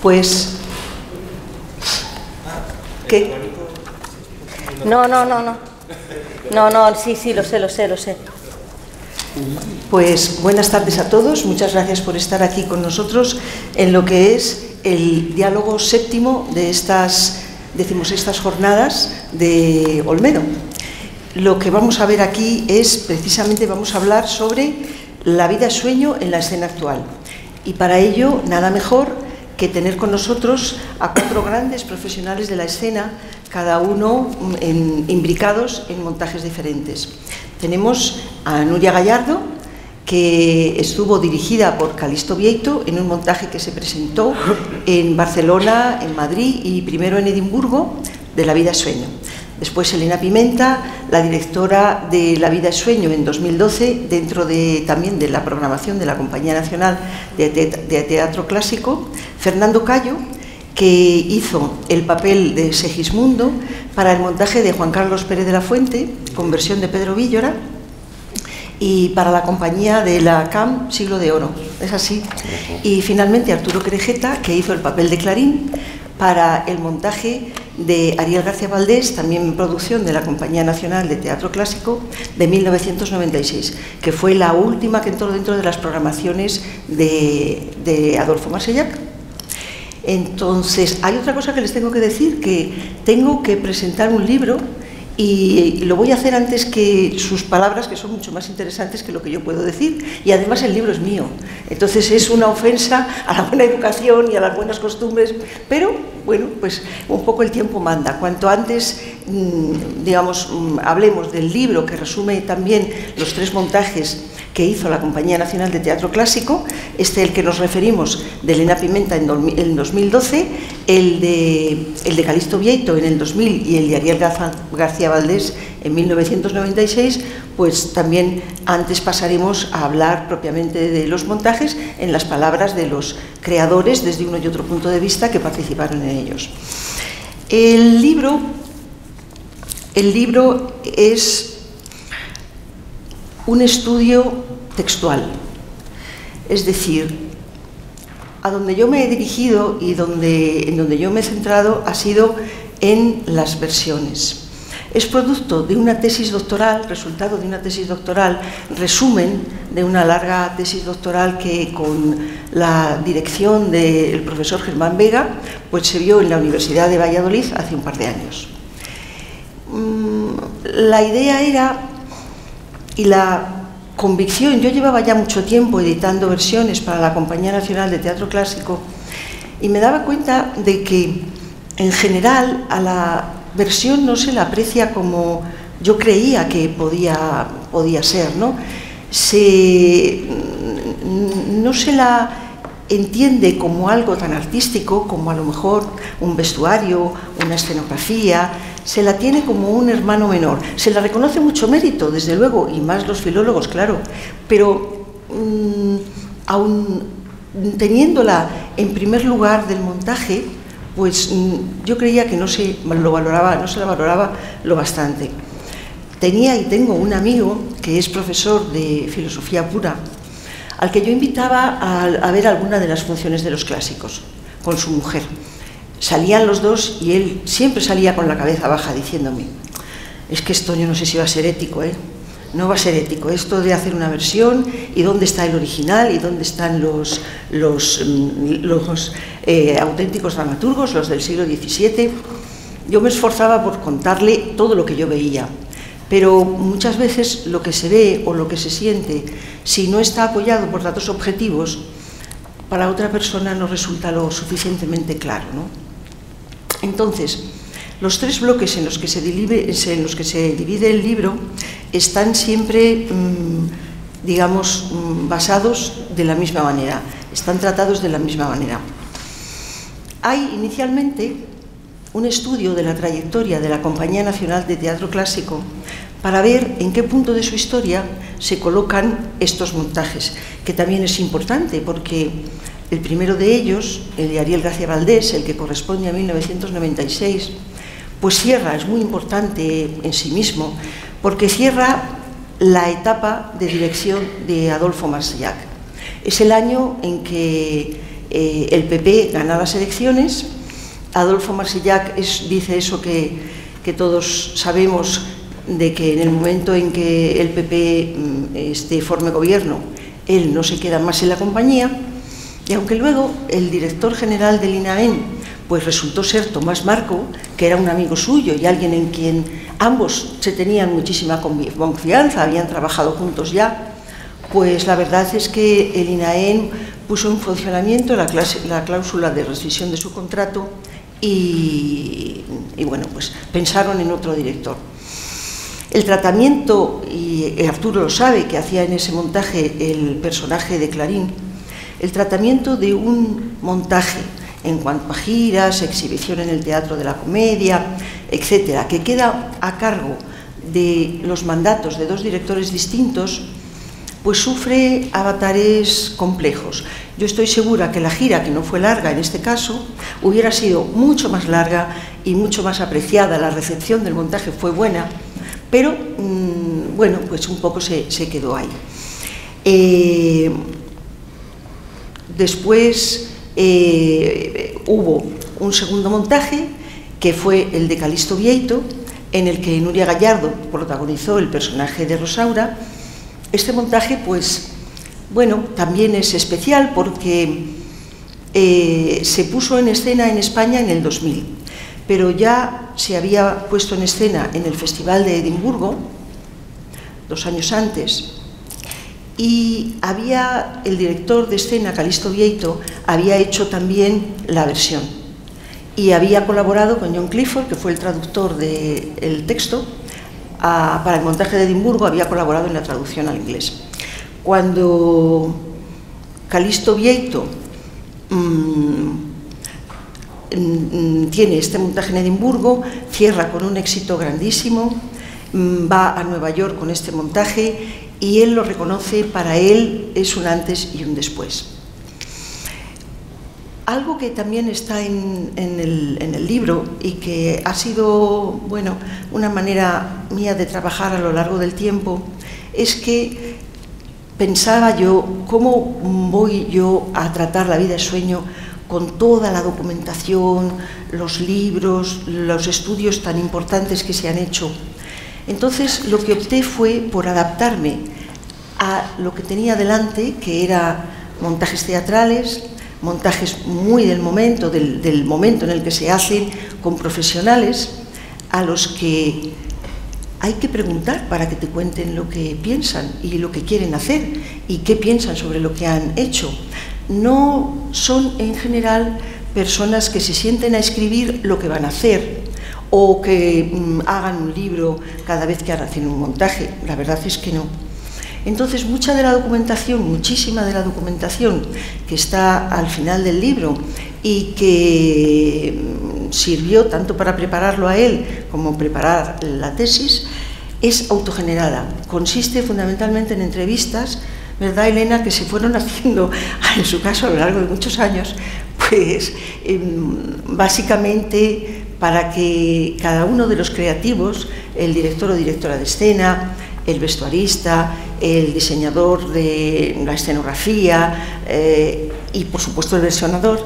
Pues... ¿Qué? No, sí, lo sé. Pues buenas tardes a todos, muchas gracias por estar aquí con nosotros en lo que es el diálogo séptimo de estas 16ª jornadas de Olmedo. Lo que vamos a ver aquí es, precisamente, vamos a hablar sobre la vida-sueño en la escena actual. Y para ello, nada mejor que tener con nosotros a 4 grandes profesionales de la escena, cada uno imbricados en montajes diferentes. Tenemos a Núria Gallardo, que estuvo dirigida por Calixto Vieito en un montaje que se presentó en Barcelona, en Madrid y primero en Edimburgo, de La vida sueño. Después Elena Pimenta, la directora de La vida sueño en 2012, dentro también de la programación de la Compañía Nacional de Teatro Clásico. Fernando Cayo, que hizo el papel de Segismundo para el montaje de Juan Carlos Pérez de la Fuente, con versión de Pedro Víllora, y para la compañía de la CAM Siglo de Oro, es así. Y finalmente Arturo Querejeta, que hizo el papel de Clarín para el montaje de Ariel García Valdés, también en producción de la Compañía Nacional de Teatro Clásico, de 1996, que fue la última que entró dentro de las programaciones de Adolfo Marseillac. Entonces, hay otra cosa que les tengo que decir, que tengo que presentar un libro y lo voy a hacer antes que sus palabras, que son mucho más interesantes que lo que yo puedo decir, y además el libro es mío, entonces es una ofensa a la buena educación y a las buenas costumbres, pero bueno, pues un poco el tiempo manda. Cuanto antes, digamos, hablemos del libro que resume también los 3 montajes que hizo la Compañía Nacional de Teatro Clásico, el que nos referimos de Elena Pimenta en 2012, el de Calixto Vieito en el 2000 y el de Ariel García Valdés en 1996, pues también antes pasaremos a hablar propiamente de los montajes en las palabras de los creadores desde uno y otro punto de vista que participaron en ellos. El libro es un estudio textual, es decir, a donde yo me he dirigido y en donde yo me he centrado ha sido en las versiones. Es producto de una tesis doctoral, resultado de una tesis doctoral, resumen de una larga tesis doctoral que con la dirección del profesor Germán Vega, pues se vio en la Universidad de Valladolid hace un par de años. La idea era, y la convicción, yo llevaba ya mucho tiempo editando versiones para la Compañía Nacional de Teatro Clásico y me daba cuenta de que en general a la versión no se la aprecia como yo creía que podía ser, ¿no? No se la entiende como algo tan artístico como a lo mejor un vestuario, una escenografía, se la tiene como un hermano menor. Se la reconoce mucho mérito, desde luego, y más los filólogos, claro, pero aun teniéndola en primer lugar del montaje, pues yo creía que no se la valoraba lo bastante. Tenía y tengo un amigo que es profesor de filosofía pura, al que yo invitaba a ver alguna de las funciones de los clásicos, con su mujer. Salían los dos y él siempre salía con la cabeza baja diciéndome: es que esto yo no sé si va a ser ético, no va a ser ético, esto de hacer una versión, y dónde está el original, y dónde están los auténticos dramaturgos, los del siglo XVII. Yo me esforzaba por contarle todo lo que yo veía, pero muchas veces lo que se ve o lo que se siente, si no está apoyado por datos objetivos, para otra persona no resulta lo suficientemente claro, ¿no? Entonces, los 3 bloques en los que se divide el libro están siempre, digamos, basados de la misma manera, están tratados de la misma manera. Hay inicialmente un estudio de la trayectoria de la Compañía Nacional de Teatro Clásico para ver en qué punto de su historia se colocan estos montajes, que también es importante porque el primero de ellos, el de Ariel García Valdés, el que corresponde a 1996, pues cierra, es muy importante en sí mismo, porque cierra la etapa de dirección de Adolfo Marseillac. Es el año en que el PP gana las elecciones. Adolfo Marsillac dice eso que todos sabemos, de que en el momento en que el PP forme gobierno, él no se queda más en la compañía, y aunque luego el director general del INAEM pues resultó ser Tomás Marco, que era un amigo suyo y alguien en quien ambos se tenían muchísima confianza, habían trabajado juntos ya, pues la verdad es que el INAEM puso en funcionamiento la cláusula de rescisión de su contrato y bueno, pues pensaron en otro director. El tratamiento, y Arturo lo sabe, que hacía en ese montaje el personaje de Clarín, el tratamiento de un montaje en cuanto a giras, exhibición en el Teatro de la Comedia, etcétera, que queda a cargo de los mandatos de dos directores distintos, pues sufre avatares complejos. Yo estoy segura que la gira, que no fue larga en este caso, hubiera sido mucho más larga y mucho más apreciada. La recepción del montaje fue buena, pero bueno, pues un poco se quedó ahí. Después hubo un segundo montaje, que fue el de Calixto Vieito, en el que Nuria Gallardo protagonizó el personaje de Rosaura. Este montaje, pues, bueno, también es especial porque se puso en escena en España en el 2000, pero ya se había puesto en escena en el Festival de Edimburgo 2 años antes, y el director de escena, Calixto Vieito, había hecho también la versión y había colaborado con John Clifford, que fue el traductor del texto. Para el montaje de Edimburgo había colaborado en la traducción al inglés. Cuando Calixto Vieito tiene este montaje en Edimburgo, cierra con un éxito grandísimo, va a Nueva York con este montaje y él lo reconoce, para él es un antes y un después. Algo que también está en el libro y que ha sido, bueno, una manera mía de trabajar a lo largo del tiempo, es que pensaba yo, ¿cómo voy yo a tratar La vida es sueño con toda la documentación, los libros, los estudios tan importantes que se han hecho? Entonces lo que opté fue por adaptarme a lo que tenía delante, que era montajes teatrales, montajes muy del momento en el que se hacen, con profesionales a los que hay que preguntar para que te cuenten lo que piensan y lo que quieren hacer y qué piensan sobre lo que han hecho. No son en general personas que se sienten a escribir lo que van a hacer o que hagan un libro cada vez que hacen un montaje. La verdad es que no. Entonces, muchísima de la documentación que está al final del libro y que sirvió tanto para prepararlo a él como preparar la tesis, es autogenerada. Consiste fundamentalmente en entrevistas, ¿verdad, Elena?, que se fueron haciendo, en su caso, a lo largo de muchos años, pues básicamente para que cada uno de los creativos, el director o directora de escena, el vestuarista, el diseñador de la escenografía y, por supuesto, el versionador,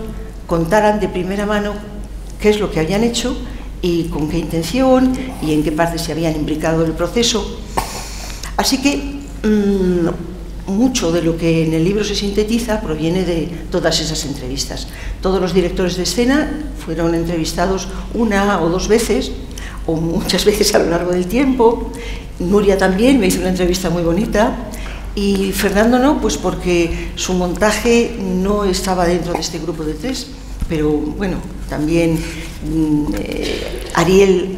contaran de primera mano qué es lo que habían hecho y con qué intención y en qué parte se habían implicado en el proceso. Así que mucho de lo que en el libro se sintetiza proviene de todas esas entrevistas. Todos los directores de escena fueron entrevistados 1 o 2 veces, o muchas veces a lo largo del tiempo. Nuria también me hizo una entrevista muy bonita, y Fernando no, pues porque su montaje no estaba dentro de este grupo de 3, pero bueno, también Ariel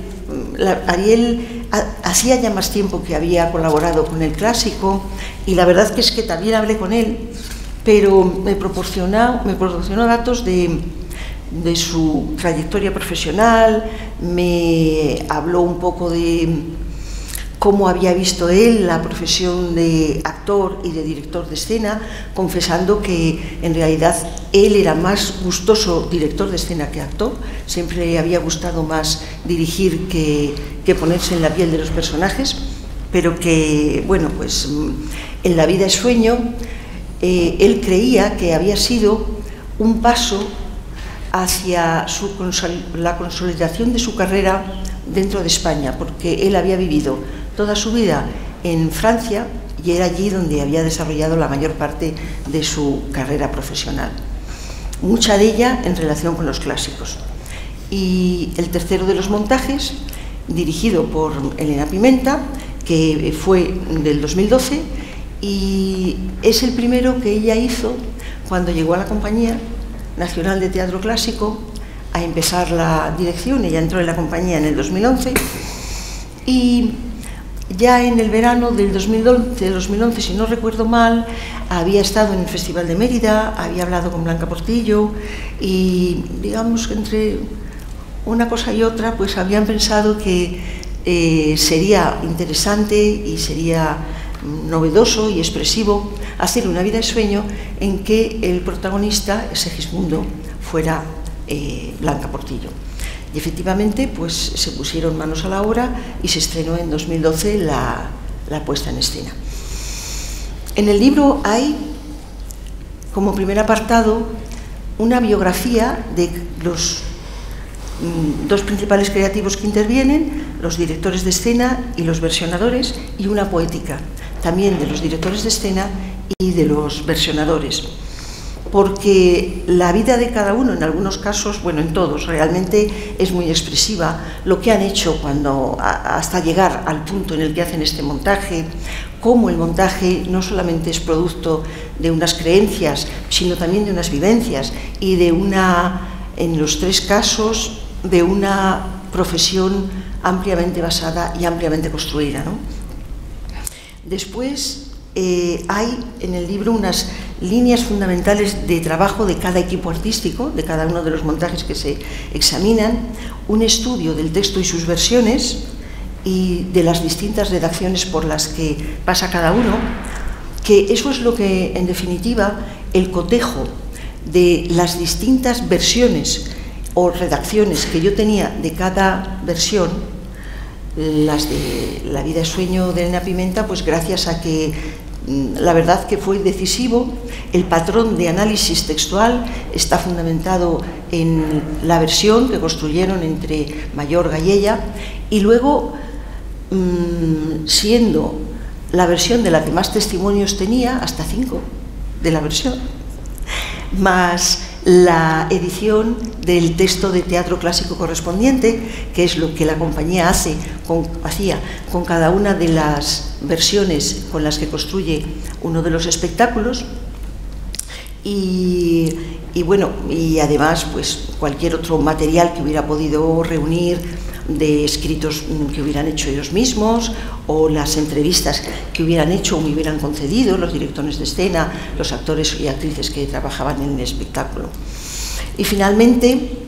hacía ya más tiempo que había colaborado con el clásico, y la verdad que es que también hablé con él, pero me proporcionó datos de su trayectoria profesional, me habló un poco de cómo había visto él la profesión de actor y de director de escena, confesando que en realidad él era más gustoso director de escena que actor. Siempre le había gustado más dirigir que ponerse en la piel de los personajes, pero que, bueno, pues en La vida es sueño él creía que había sido un paso hacia la consolidación de su carrera dentro de España, porque él había vivido toda su vida en Francia y era allí donde había desarrollado la mayor parte de su carrera profesional, mucha de ella en relación con los clásicos. Y el tercero de los montajes, dirigido por Elena Pimenta, que fue del 2012, y es el primero que ella hizo cuando llegó a la Compañía Nacional de Teatro Clásico a empezar la dirección. Ella entró en la compañía en el 2011 y ya en el verano del 2011, si no recuerdo mal, había estado en el Festival de Mérida, había hablado con Blanca Portillo y, digamos, entre una cosa y otra, pues habían pensado que sería interesante y sería novedoso y expresivo hacer una vida de sueño en que el protagonista, Segismundo, fuera Blanca Portillo. Y efectivamente, pues se pusieron manos a la obra y se estrenó en 2012 la puesta en escena. En el libro hay, como primer apartado, una biografía de los dos principales creativos que intervienen, los directores de escena y los versionadores, y una poética también de los directores de escena y de los versionadores, porque la vida de cada uno, en algunos casos, bueno, en todos, realmente es muy expresiva. Lo que han hecho hasta llegar al punto en el que hacen este montaje, cómo el montaje no solamente es producto de unas creencias, sino también de unas vivencias y de en los tres casos, de una profesión ampliamente basada y ampliamente construida, ¿no? Después hay en el libro unas líneas fundamentales de trabajo de cada equipo artístico, de cada uno de los montajes que se examinan, un estudio del texto y sus versiones y de las distintas redacciones por las que pasa cada uno, que eso es lo que, en definitiva, el cotejo de las distintas versiones o redacciones que yo tenía de cada versión, las de La vida es sueño de Elena Pimenta, pues gracias a que la verdad que fue decisivo. El patrón de análisis textual está fundamentado en la versión que construyeron entre Mayorga y ella, y luego, siendo la versión de la que más testimonios tenía, hasta 5 de la versión, más la edición del texto de teatro clásico correspondiente, que es lo que la compañía hacía con cada una de las versiones con las que construye uno de los espectáculos, y bueno, y además pues cualquier otro material que hubiera podido reunir, de escritos que hubieran hecho ellos mismos, o las entrevistas que hubieran hecho o me hubieran concedido los directores de escena, los actores y actrices que trabajaban en el espectáculo. Y finalmente,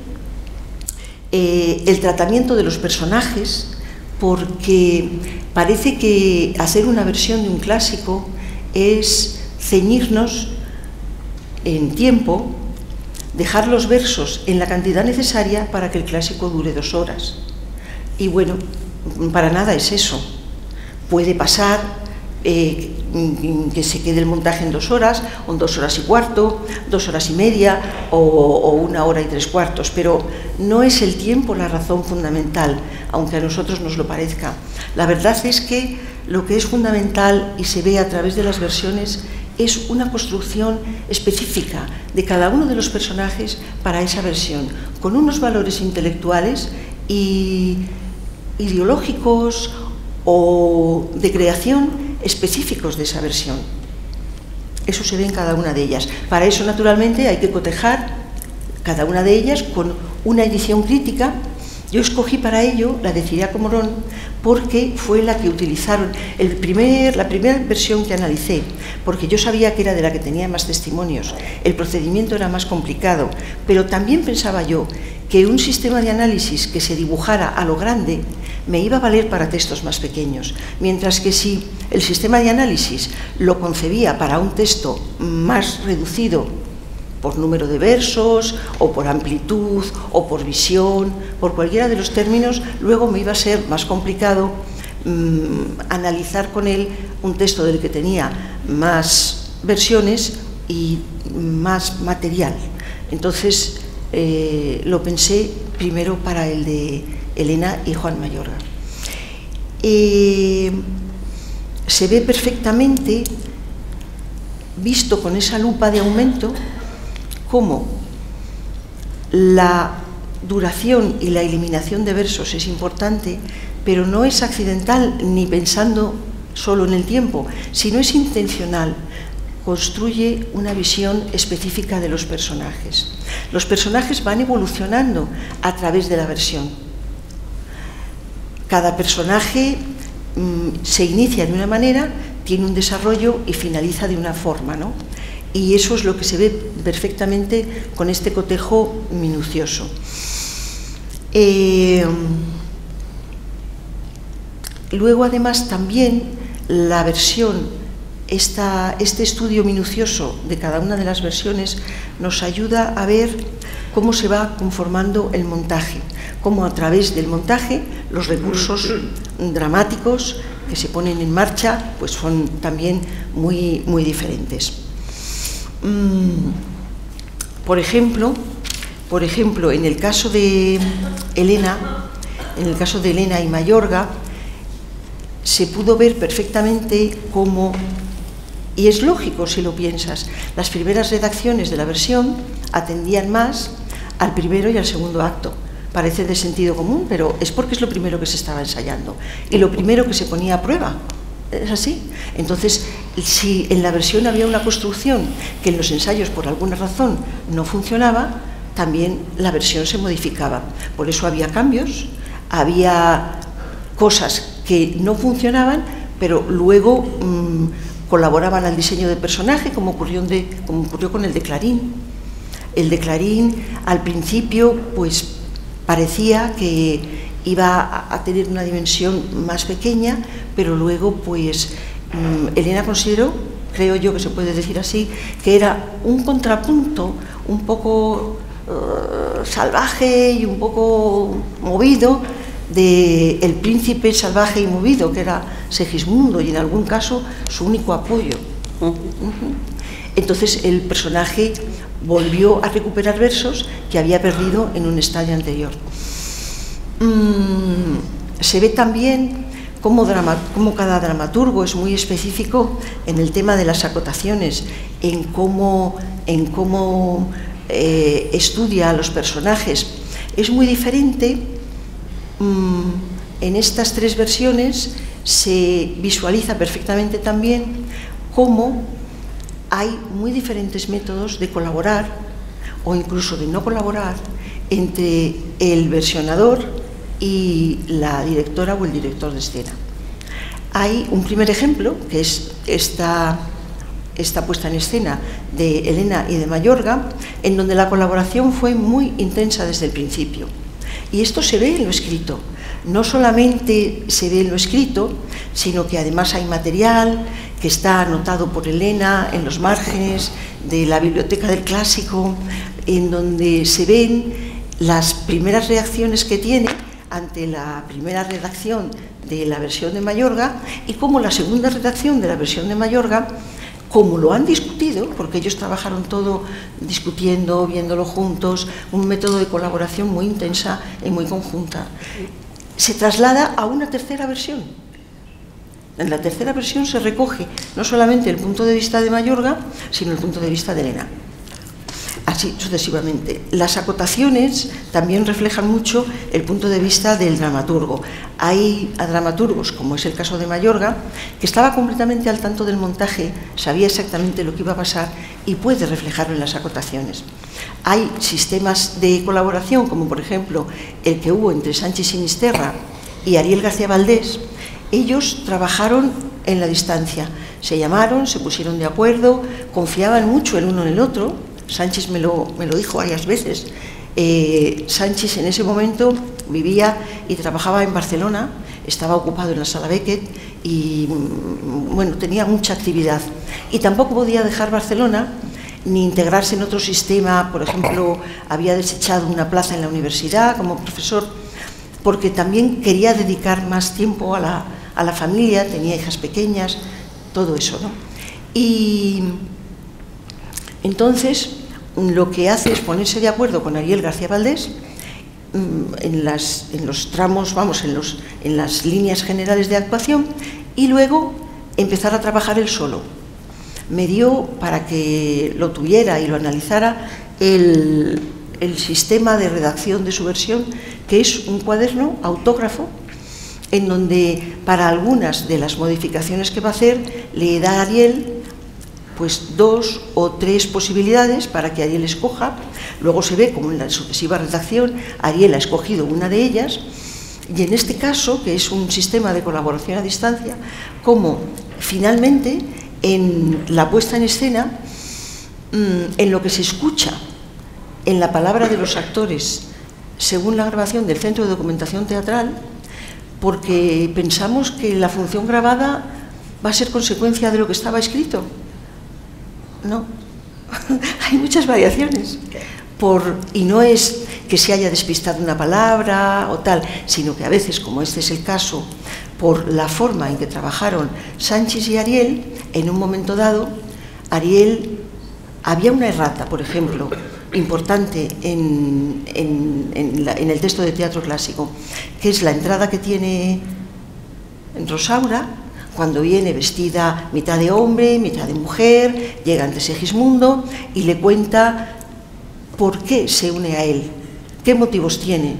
el tratamiento de los personajes, porque parece que hacer una versión de un clásico es ceñirnos en tiempo, dejar los versos en la cantidad necesaria para que el clásico dure 2 horas. Y bueno, para nada es eso. Puede pasar que se quede el montaje en 2 horas, o en 2 horas y cuarto, 2 horas y media, o 1 hora y 3/4, pero no es el tiempo la razón fundamental, aunque a nosotros nos lo parezca. La verdad es que lo que es fundamental y se ve a través de las versiones es una construcción específica de cada uno de los personajes para esa versión, con unos valores intelectuales y ideológicos o de creación específicos de esa versión. Eso se ve en cada una de ellas. Para eso, naturalmente, hay que cotejar cada una de ellas con una edición crítica. Yo escogí para ello la de Ciriaco Morón porque fue la que utilizaron, la primera versión que analicé, porque yo sabía que era de la que tenía más testimonios. El procedimiento era más complicado, pero también pensaba yo que un sistema de análisis que se dibujara a lo grande me iba a valer para textos más pequeños, mientras que si el sistema de análisis lo concebía para un texto más reducido por número de versos, o por amplitud, o por visión, por cualquiera de los términos, luego me iba a ser más complicado analizar con él un texto del que tenía más versiones y más material. Entonces lo pensé primero para el de Elena y Juan Mayorga. Se ve perfectamente, visto con esa lupa de aumento, cómo la duración y la eliminación de versos es importante, pero no es accidental ni pensando solo en el tiempo, sino es intencional. Construye una visión específica de los personajes. Los personajes van evolucionando a través de la versión. Cada personaje se inicia de una manera, tiene un desarrollo y finaliza de una forma, ¿no? Y eso es lo que se ve perfectamente con este cotejo minucioso. Luego, además, también la versión, este estudio minucioso de cada una de las versiones nos ayuda a ver cómo se va conformando el montaje, cómo a través del montaje los recursos dramáticos que se ponen en marcha pues son también muy, muy diferentes. Por ejemplo, en el caso de Elena y Mayorga, se pudo ver perfectamente cómo, y es lógico si lo piensas, las primeras redacciones de la versión atendían más al primero y al segundo acto. Parece de sentido común, pero es porque es lo primero que se estaba ensayando y lo primero que se ponía a prueba. Es así. Entonces, si en la versión había una construcción que en los ensayos por alguna razón no funcionaba, también la versión se modificaba. Por eso había cambios, había cosas que no funcionaban, pero luego colaboraban al diseño del personaje, como ocurrió con el de Clarín. El de Clarín, al principio, pues parecía que iba a tener una dimensión más pequeña, pero luego, pues, Elena consideró, creo yo que se puede decir así, que era un contrapunto un poco salvaje y un poco movido de El príncipe salvaje y movido, que era Segismundo, y en algún caso su único apoyo. Entonces el personaje volvió a recuperar versos que había perdido en un estadio anterior. Se ve también cómo cada dramaturgo es muy específico en el tema de las acotaciones, en cómo estudia a los personajes. Es muy diferente. En estas tres versiones se visualiza perfectamente también cómo hay muy diferentes métodos de colaborar o incluso de no colaborar entre el versionador y la directora o el director de escena. Hay un primer ejemplo, que es esta puesta en escena de Elena y de Mayorga, en donde la colaboración fue muy intensa desde el principio. Y esto se ve en lo escrito. No solamente se ve en lo escrito, sino que además hay material que está anotado por Elena en los márgenes de la biblioteca del clásico, en donde se ven las primeras reacciones que tiene ante la primera redacción de la versión de Mayorga y cómo la segunda redacción de la versión de Mayorga, como lo han discutido, porque ellos trabajaron todo discutiendo, viéndolo juntos, un método de colaboración muy intensa y muy conjunta, se traslada a una tercera versión. En la tercera versión se recoge no solamente el punto de vista de Mayorga, sino el punto de vista de Elena. Así sucesivamente. Las acotaciones también reflejan mucho el punto de vista del dramaturgo. Hay dramaturgos, como es el caso de Mayorga, que estaba completamente al tanto del montaje, sabía exactamente lo que iba a pasar y puede reflejarlo en las acotaciones. Hay sistemas de colaboración, como por ejemplo el que hubo entre Sanchi Sinisterra y Ariel García Valdés. Ellos trabajaron en la distancia, se llamaron, se pusieron de acuerdo, confiaban mucho el uno en el otro. Sanchis me lo dijo varias veces. Sanchis en ese momento vivía y trabajaba en Barcelona, estaba ocupado en la Sala Beckett y bueno, tenía mucha actividad. Y tampoco podía dejar Barcelona ni integrarse en otro sistema. Por ejemplo, había desechado una plaza en la universidad como profesor, porque también quería dedicar más tiempo a la familia, tenía hijas pequeñas, todo eso, ¿no? Y entonces, lo que hace es ponerse de acuerdo con Ariel García Valdés en los tramos, vamos, en las líneas generales de actuación, y luego empezar a trabajar él solo. Me dio, para que lo tuviera y lo analizara, el sistema de redacción de su versión, que es un cuaderno autógrafo, en donde para algunas de las modificaciones que va a hacer le da a Ariel pues 2 o 3 posibilidades para que Ariel escoja. Luego se ve como en la sucesiva redacción Ariel ha escogido una de ellas, y en este caso, que es un sistema de colaboración a distancia, como finalmente en la puesta en escena, en lo que se escucha en la palabra de los actores según la grabación del Centro de Documentación Teatral, porque pensamos que la función grabada va a ser consecuencia de lo que estaba escrito. No, hay muchas variaciones, y no es que se haya despistado una palabra o tal, sino que a veces, como este es el caso, por la forma en que trabajaron Sanchis y Ariel, en un momento dado, Ariel, había una errata, por ejemplo, importante en el texto de teatro clásico, que es la entrada que tiene Rosaura, cuando viene vestida mitad de hombre, mitad de mujer, llega ante Segismundo y le cuenta por qué se une a él, qué motivos tiene,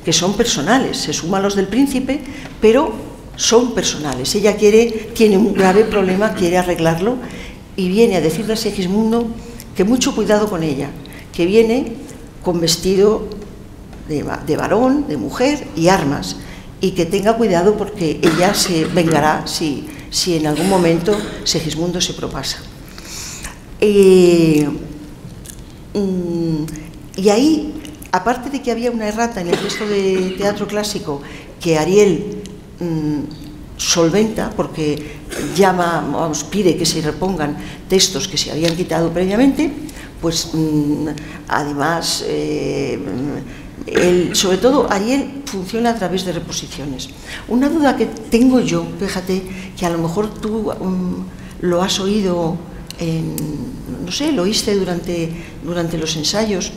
que son personales, se suman los del príncipe, pero son personales. Ella tiene un grave problema, quiere arreglarlo, y viene a decirle a Segismundo que mucho cuidado con ella, que viene con vestido de varón, de mujer y armas, y que tenga cuidado porque ella se vengará si en algún momento Segismundo se propasa. Y ahí, aparte de que había una errata en el texto de teatro clásico que Ariel solventa, porque pide que se repongan textos que se habían quitado previamente, pues además sobre todo Ariel funciona a través de reposiciones. Una duda que tengo yo, fíjate, que a lo mejor tú lo has oído, no sé, lo oíste durante los ensayos.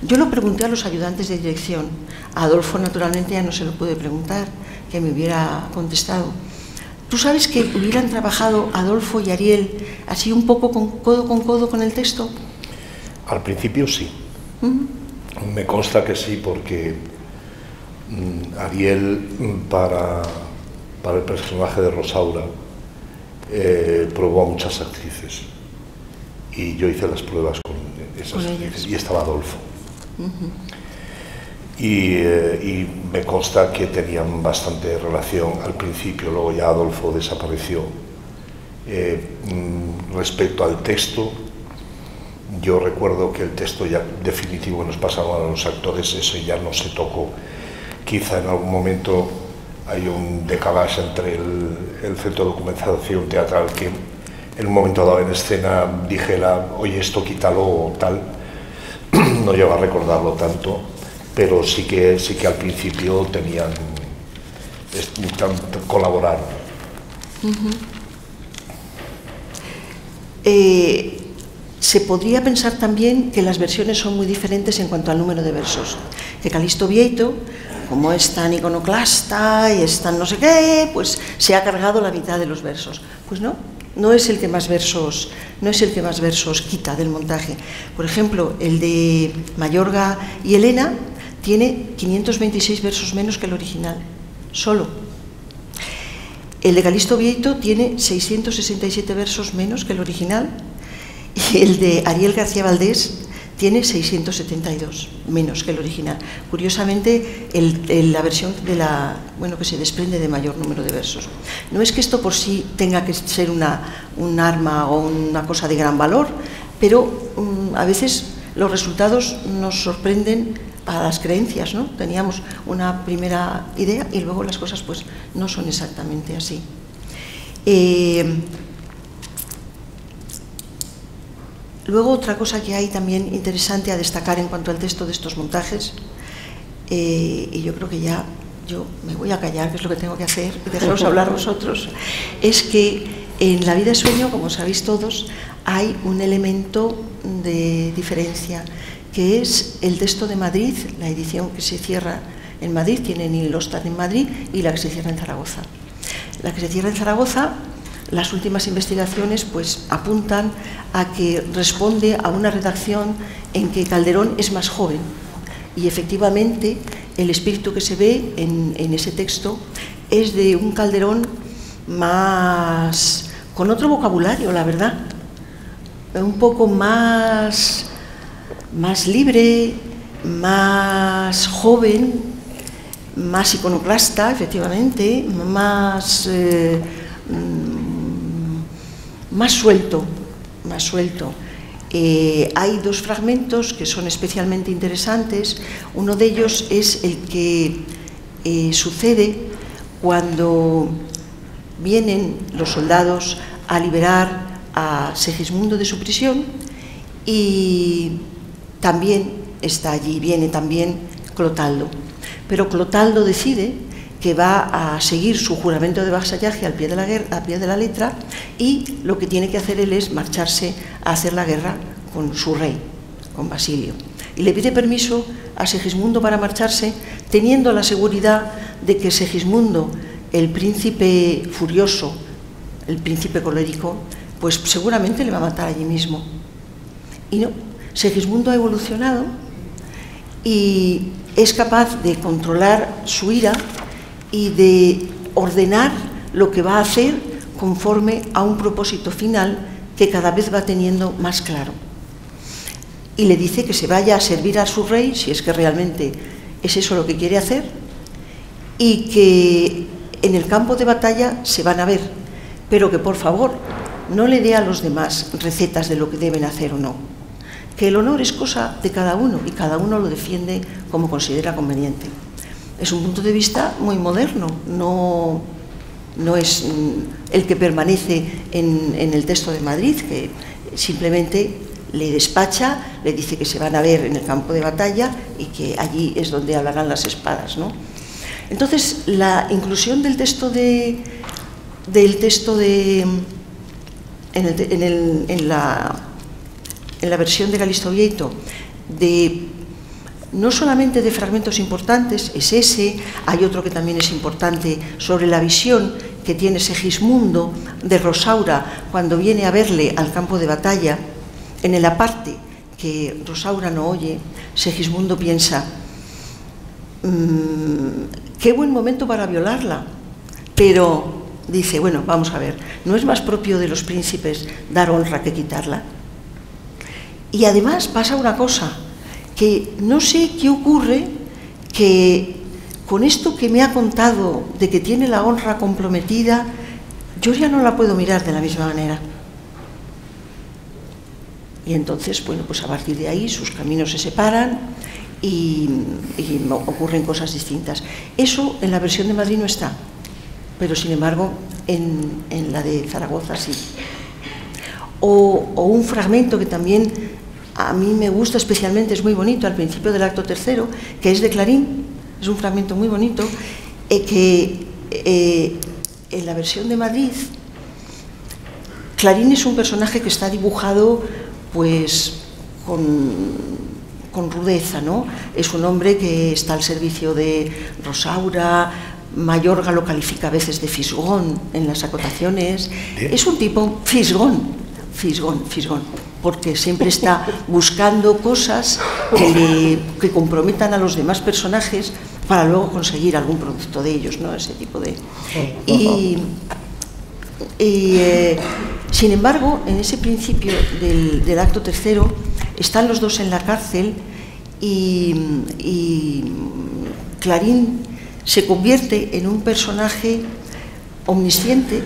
Yo lo pregunté a los ayudantes de dirección. A Adolfo, naturalmente, ya no se lo pude preguntar, que me hubiera contestado. ¿Tú sabes que hubieran trabajado Adolfo y Ariel así un poco codo con codo con el texto? Al principio sí. Me consta que sí, porque Ariel, para el personaje de Rosaura, probó a muchas actrices. Y yo hice las pruebas con esas actrices, y estaba Adolfo. Y me consta que tenían bastante relación al principio, luego ya Adolfo desapareció. Respecto al texto, yo recuerdo que el texto ya definitivo nos pasaron a los actores, eso ya no se tocó. Quizá en algún momento hay un decalaje entre el Centro de Documentación Teatral, que en un momento dado en escena dijera, oye, esto quítalo o tal. No llego a recordarlo tanto, pero sí que al principio colaboraron. Se podría pensar también que las versiones son muy diferentes en cuanto al número de versos. Que Calixto Bieito, como es tan iconoclasta y es tan no sé qué, pues se ha cargado la mitad de los versos. Pues no es el que más versos quita del montaje. Por ejemplo, el de Mayorga y Elena tiene 526 versos menos que el original, solo. El de Calixto Bieito tiene 667 versos menos que el original, y el de Ariel García Valdés tiene 672 menos que el original. Curiosamente, la versión que se desprende de mayor número de versos. No es que esto por sí tenga que ser un arma o una cosa de gran valor, pero a veces los resultados nos sorprenden a las creencias, ¿no? Teníamos una primera idea y luego las cosas pues no son exactamente así. Luego, otra cosa que hay también interesante a destacar en cuanto al texto de estos montajes, y yo creo que ya yo me voy a callar, que es lo que tengo que hacer, y dejaros hablar vosotros, es que en La vida es sueño, como sabéis todos, hay un elemento de diferencia, que es el texto de Madrid, la edición que se cierra en Madrid, tiene Neil Ostad en Madrid, y la que se cierra en Zaragoza. La que se cierra en Zaragoza, las últimas investigaciones pues apuntan a que responde a una redacción en que Calderón es más joven, y efectivamente el espíritu que se ve en ese texto es de un Calderón más, con otro vocabulario, la verdad, un poco más libre, más joven, más iconoclasta, efectivamente, más suelto, más suelto. Hay dos fragmentos que son especialmente interesantes. Uno de ellos es el que sucede cuando vienen los soldados a liberar a Segismundo de su prisión, y también está allí, viene también Clotaldo. Pero Clotaldo decide que va a seguir su juramento de vasallaje al pie de la letra, y lo que tiene que hacer él es marcharse a hacer la guerra con su rey, con Basilio. Y le pide permiso a Segismundo para marcharse, teniendo la seguridad de que Segismundo, el príncipe furioso, el príncipe colérico, pues seguramente le va a matar allí mismo. Y no, Segismundo ha evolucionado y es capaz de controlar su ira y de ordenar lo que va a hacer conforme a un propósito final que cada vez va teniendo más claro. Y le dice que se vaya a servir a su rey, si es que realmente es eso lo que quiere hacer, y que en el campo de batalla se van a ver, pero que por favor no le dé a los demás recetas de lo que deben hacer o no, que el honor es cosa de cada uno y cada uno lo defiende como considera conveniente. Es un punto de vista muy moderno, no es el que permanece en el texto de Madrid, que simplemente le despacha, le dice que se van a ver en el campo de batalla y que allí es donde hablarán las espadas, ¿no? Entonces, la inclusión del texto en la versión de Calixto Vieito, no solamente de fragmentos importantes, es ese, hay otro que también es importante sobre la visión que tiene Segismundo de Rosaura cuando viene a verle al campo de batalla. En la parte que Rosaura no oye, Segismundo piensa: qué buen momento para violarla, pero dice, bueno, vamos a ver, ¿no es más propio de los príncipes dar honra que quitarla? Y además pasa una cosa, que no sé qué ocurre, que con esto que me ha contado de que tiene la honra comprometida, yo ya no la puedo mirar de la misma manera. Y entonces, bueno, pues a partir de ahí sus caminos se separan y ocurren cosas distintas. Eso en la versión de Madrid no está, pero sin embargo en la de Zaragoza sí. O un fragmento que también a mí me gusta especialmente, es muy bonito, al principio del acto tercero, que es de Clarín, es un fragmento muy bonito, que en la versión de Madrid, Clarín es un personaje que está dibujado pues con rudeza, ¿no? Es un hombre que está al servicio de Rosaura. Mayorga lo califica a veces de fisgón en las acotaciones. Es un tipo fisgón, porque siempre está buscando cosas que comprometan a los demás personajes para luego conseguir algún producto de ellos, ¿no? Ese tipo de... Sin embargo, en ese principio del acto tercero están los dos en la cárcel y Clarín se convierte en un personaje omnisciente,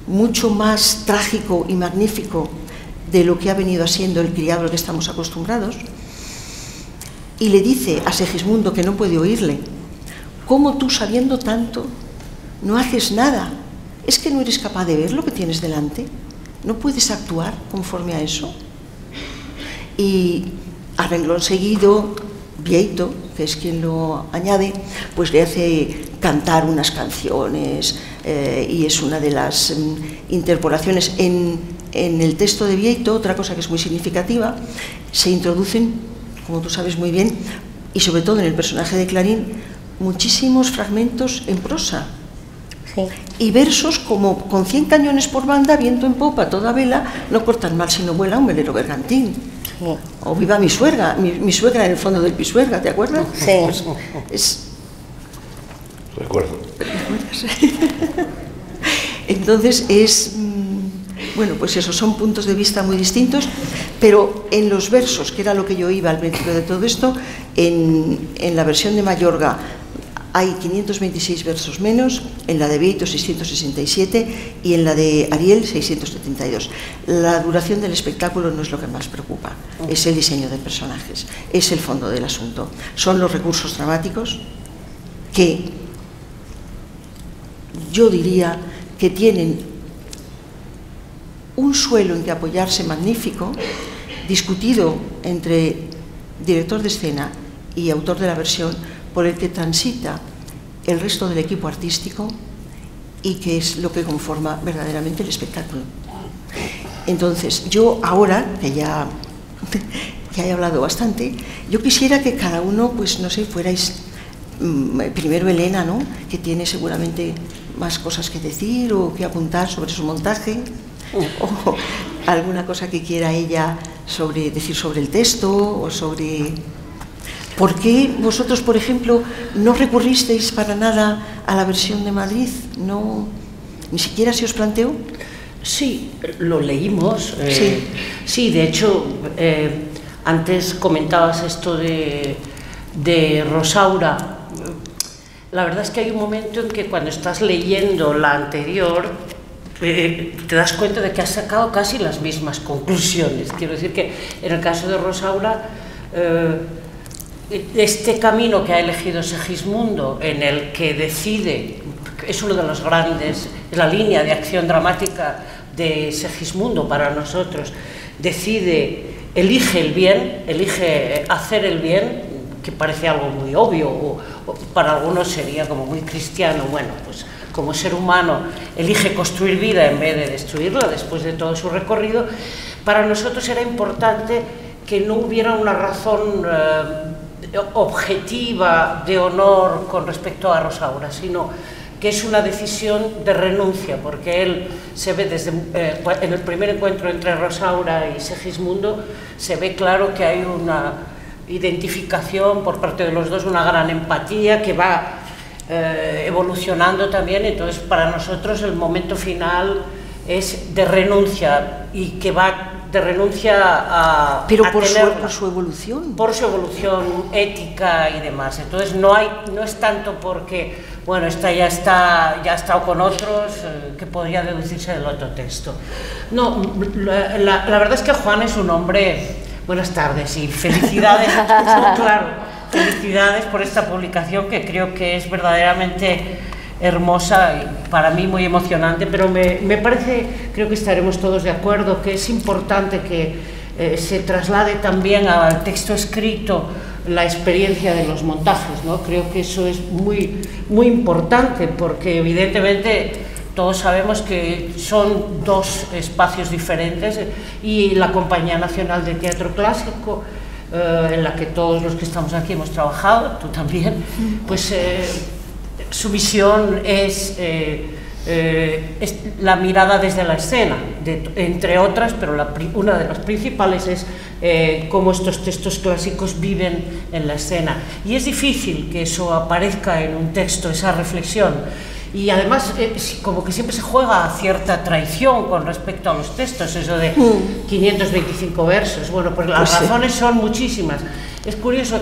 mucho más trágico y magnífico de lo que ha venido siendo el criado al que estamos acostumbrados, y le dice a Segismundo, que no puede oírle: ¿cómo tú, sabiendo tanto, no haces nada? ¿Es que no eres capaz de ver lo que tienes delante? ¿No puedes actuar conforme a eso? Y a renglón seguido, Vieito, que es quien lo añade, pues le hace cantar unas canciones y es una de las interpolaciones en En el texto de Bieito, otra cosa que es muy significativa, se introducen, como tú sabes muy bien, y sobre todo en el personaje de Clarín, muchísimos fragmentos en prosa. Sí. Y versos como: con 100 cañones por banda, viento en popa, toda vela, no cortan mal si no vuela un velero bergantín. Sí. O viva mi suegra, mi suegra en el fondo del Pisuerga, ¿te acuerdas? Sí. Pues es... Recuerdo. Entonces bueno, pues esos son puntos de vista muy distintos, pero en los versos, que era lo que yo iba al principio de todo esto, en la versión de Mayorga hay 526 versos menos, en la de Bieito 667 y en la de Ariel 672. La duración del espectáculo no es lo que más preocupa, es el diseño de personajes, es el fondo del asunto. Son los recursos dramáticos que yo diría que tienen un suelo en que apoyarse magnífico, discutido entre director de escena y autor de la versión, por el que transita el resto del equipo artístico y que es lo que conforma verdaderamente el espectáculo. Entonces, yo ahora, que ya he hablado bastante, yo quisiera que cada uno, pues no sé, fuerais primero Elena, ¿no?, que tiene seguramente más cosas que decir o que apuntar sobre su montaje, o alguna cosa que quiera ella decir sobre el texto o sobre... ¿Por qué vosotros, por ejemplo, no recurristeis para nada a la versión de Madrid? No, ¿ni siquiera se os planteó? Sí, lo leímos. Sí. Sí, de hecho, antes comentabas esto de Rosaura. La verdad es que hay un momento en que cuando estás leyendo la anterior te das cuenta de que has sacado casi las mismas conclusiones. Quiero decir que en el caso de Rosaura, este camino que ha elegido Segismundo, en el que decide, es uno de los grandes, la línea de acción dramática de Segismundo para nosotros, elige el bien, elige hacer el bien, que parece algo muy obvio, o para algunos sería como muy cristiano. Bueno, pues como ser humano elige construir vida en vez de destruirla después de todo su recorrido. Para nosotros era importante que no hubiera una razón objetiva de honor con respecto a Rosaura, sino que es una decisión de renuncia, porque él se ve desde en el primer encuentro entre Rosaura y Segismundo, se ve claro que hay una identificación por parte de los dos, una gran empatía que va evolucionando también. Entonces para nosotros el momento final es de renuncia, y que va de renuncia a... Pero a por tenerla, su evolución. por su evolución ética y demás. Entonces no es tanto porque, bueno, esta ya ha estado con otros, que podría deducirse del otro texto. No, la verdad es que Juan es un hombre... Buenas tardes y felicidades, claro, felicidades por esta publicación, que creo que es verdaderamente hermosa y para mí muy emocionante, pero me parece, creo que estaremos todos de acuerdo, que es importante que se traslade también al texto escrito la experiencia de los montajes, ¿no? Creo que eso es muy, muy importante, porque evidentemente todos sabemos que son dos espacios diferentes, y la Compañía Nacional de Teatro Clásico, en la que todos los que estamos aquí hemos trabajado, tú también, pues su visión es la mirada desde la escena, entre otras, pero una de las principales es cómo estos textos clásicos viven en la escena. Y es difícil que eso aparezca en un texto, esa reflexión. Y además, como que siempre se juega a cierta traición con respecto a los textos, eso de 525 versos. Bueno, pues las razones son muchísimas. Es curioso,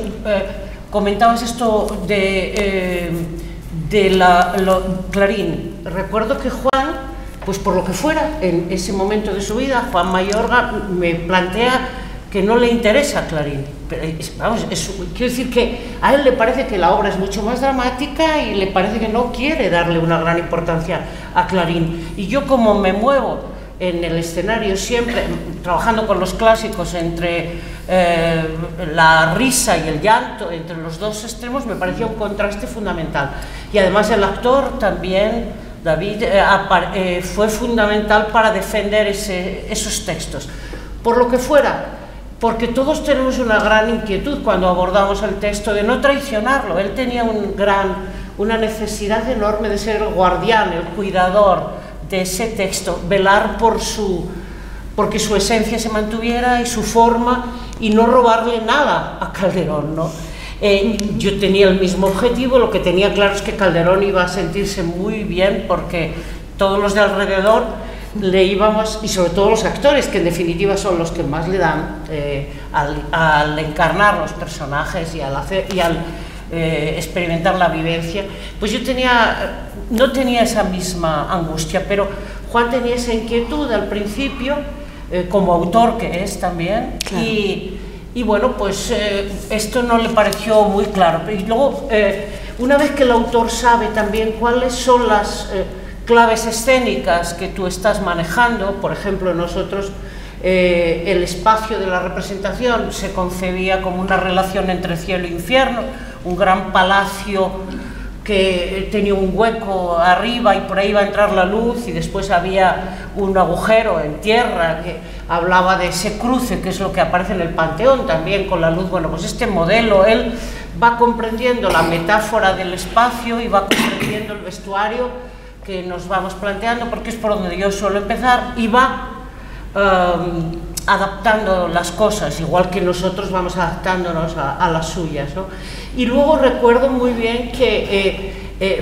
comentabas esto de Clarín. Recuerdo que Juan, pues por lo que fuera, en ese momento de su vida, Juan Mayorga me plantea que no le interesa Clarín. Pero, vamos, quiero decir que a él le parece que la obra es mucho más dramática y le parece que no quiere darle una gran importancia a Clarín. Y yo, como me muevo en el escenario siempre, trabajando con los clásicos, entre la risa y el llanto, entre los dos extremos, me parecía un contraste fundamental. Y además el actor también David fue fundamental para defender esos textos. Por lo que fuera, porque todos tenemos una gran inquietud cuando abordamos el texto de no traicionarlo. Él tenía una necesidad enorme de ser el guardián, el cuidador de ese texto, velar porque su esencia se mantuviera y su forma, y no robarle nada a Calderón, ¿no? Yo tenía el mismo objetivo. Lo que tenía claro es que Calderón iba a sentirse muy bien porque todos los de alrededor le íbamos, y sobre todo los actores, que en definitiva son los que más le dan al encarnar los personajes y al experimentar la vivencia, pues yo no tenía esa misma angustia, pero Juan tenía esa inquietud al principio, como autor que es también, claro. Y bueno, pues esto no le pareció muy claro. Y luego, una vez que el autor sabe también cuáles son las claves escénicas que tú estás manejando, por ejemplo, nosotros, el espacio de la representación se concebía como una relación entre cielo e infierno, un gran palacio que tenía un hueco arriba y por ahí iba a entrar la luz, y después había un agujero en tierra que hablaba de ese cruce, que es lo que aparece en el Panteón también con la luz. Bueno, pues este modelo, él va comprendiendo la metáfora del espacio y va comprendiendo el vestuario que nos vamos planteando, porque es por donde yo suelo empezar, y va adaptando las cosas, igual que nosotros vamos adaptándonos a las suyas, ¿no? Y luego recuerdo muy bien que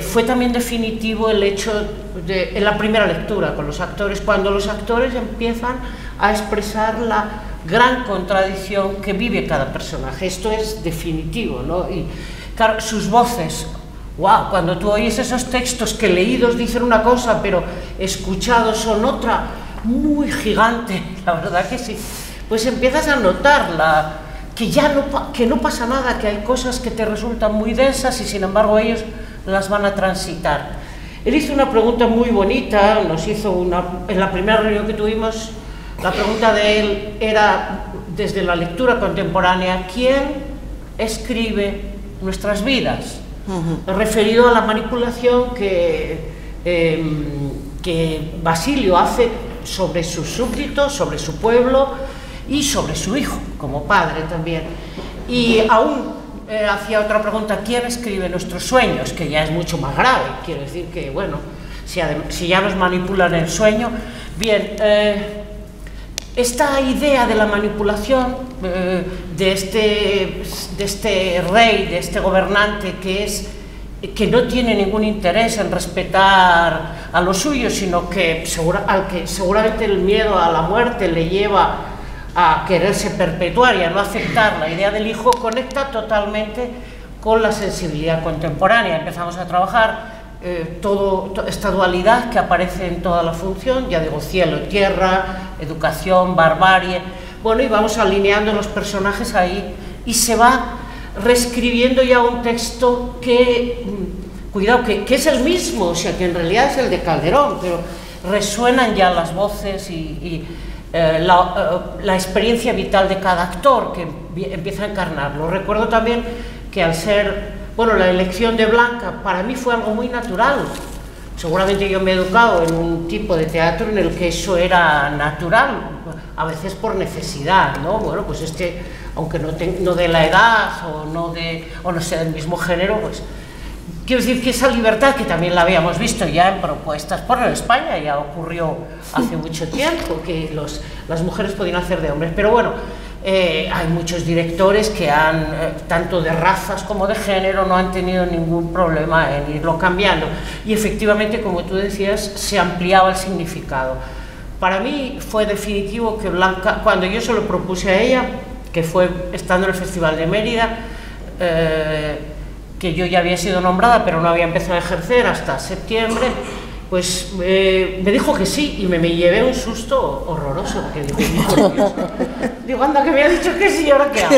fue también definitivo el hecho en la primera lectura con los actores, cuando los actores empiezan a expresar la gran contradicción que vive cada personaje. Esto es definitivo, ¿no? Y claro, sus voces, wow, cuando tú oyes esos textos que leídos dicen una cosa, pero escuchados son otra, muy gigante, la verdad que sí, pues empiezas a notar que no pasa nada, que hay cosas que te resultan muy densas y sin embargo ellos las van a transitar. Él hizo una pregunta muy bonita, en la primera reunión que tuvimos, la pregunta de él era, desde la lectura contemporánea, ¿quién escribe nuestras vidas? Referido a la manipulación que Basilio hace sobre sus súbditos, sobre su pueblo y sobre su hijo, como padre también. Y aún hacía otra pregunta, ¿quién escribe nuestros sueños? Que ya es mucho más grave, quiero decir que, bueno, si ya nos manipulan el sueño. Bien, esta idea de la manipulación de este rey, de este gobernante que no tiene ningún interés en respetar a los suyos, sino que seguramente el miedo a la muerte le lleva a quererse perpetuar y a no aceptar la idea del hijo, conecta totalmente con la sensibilidad contemporánea. Empezamos a trabajar esta dualidad que aparece en toda la función, ya digo, cielo, tierra, educación, barbarie, bueno, y vamos alineando los personajes ahí y se va reescribiendo ya un texto que, cuidado, que es el mismo, o sea, que en realidad es el de Calderón, pero resuenan ya las voces y la experiencia vital de cada actor que empieza a encarnarlo. Recuerdo también que al ser, bueno, la elección de Blanca para mí fue algo muy natural. Seguramente yo me he educado en un tipo de teatro en el que eso era natural, a veces por necesidad, ¿no? Bueno, pues es que, aunque no de la edad o no sea del mismo género, pues quiero decir que esa libertad, que también la habíamos visto ya en propuestas, por en España ya ocurrió hace mucho tiempo, que las mujeres podían hacer de hombres, pero bueno, hay muchos directores que tanto de razas como de género, no han tenido ningún problema en irlo cambiando, y efectivamente, como tú decías, se ampliaba el significado. Para mí fue definitivo que Blanca, cuando yo se lo propuse a ella, que fue estando en el Festival de Mérida, que yo ya había sido nombrada pero no había empezado a ejercer hasta septiembre, pues me dijo que sí, y me llevé un susto horroroso, porque digo, anda, que me ha dicho que sí, ¿y ahora qué hago?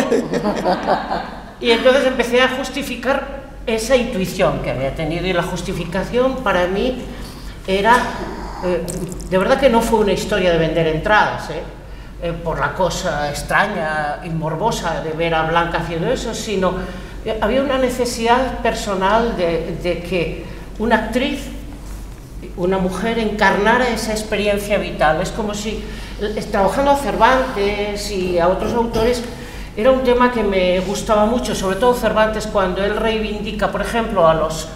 Y entonces empecé a justificar esa intuición que había tenido, y la justificación para mí era, de verdad que no fue una historia de vender entradas, por la cosa extraña y morbosa de ver a Blanca haciendo eso, sino había una necesidad personal de que una actriz una mujer encarnara esa experiencia vital. Es como si, trabajando a Cervantes y a otros autores, era un tema que me gustaba mucho, sobre todo Cervantes, cuando él reivindica, por ejemplo, a los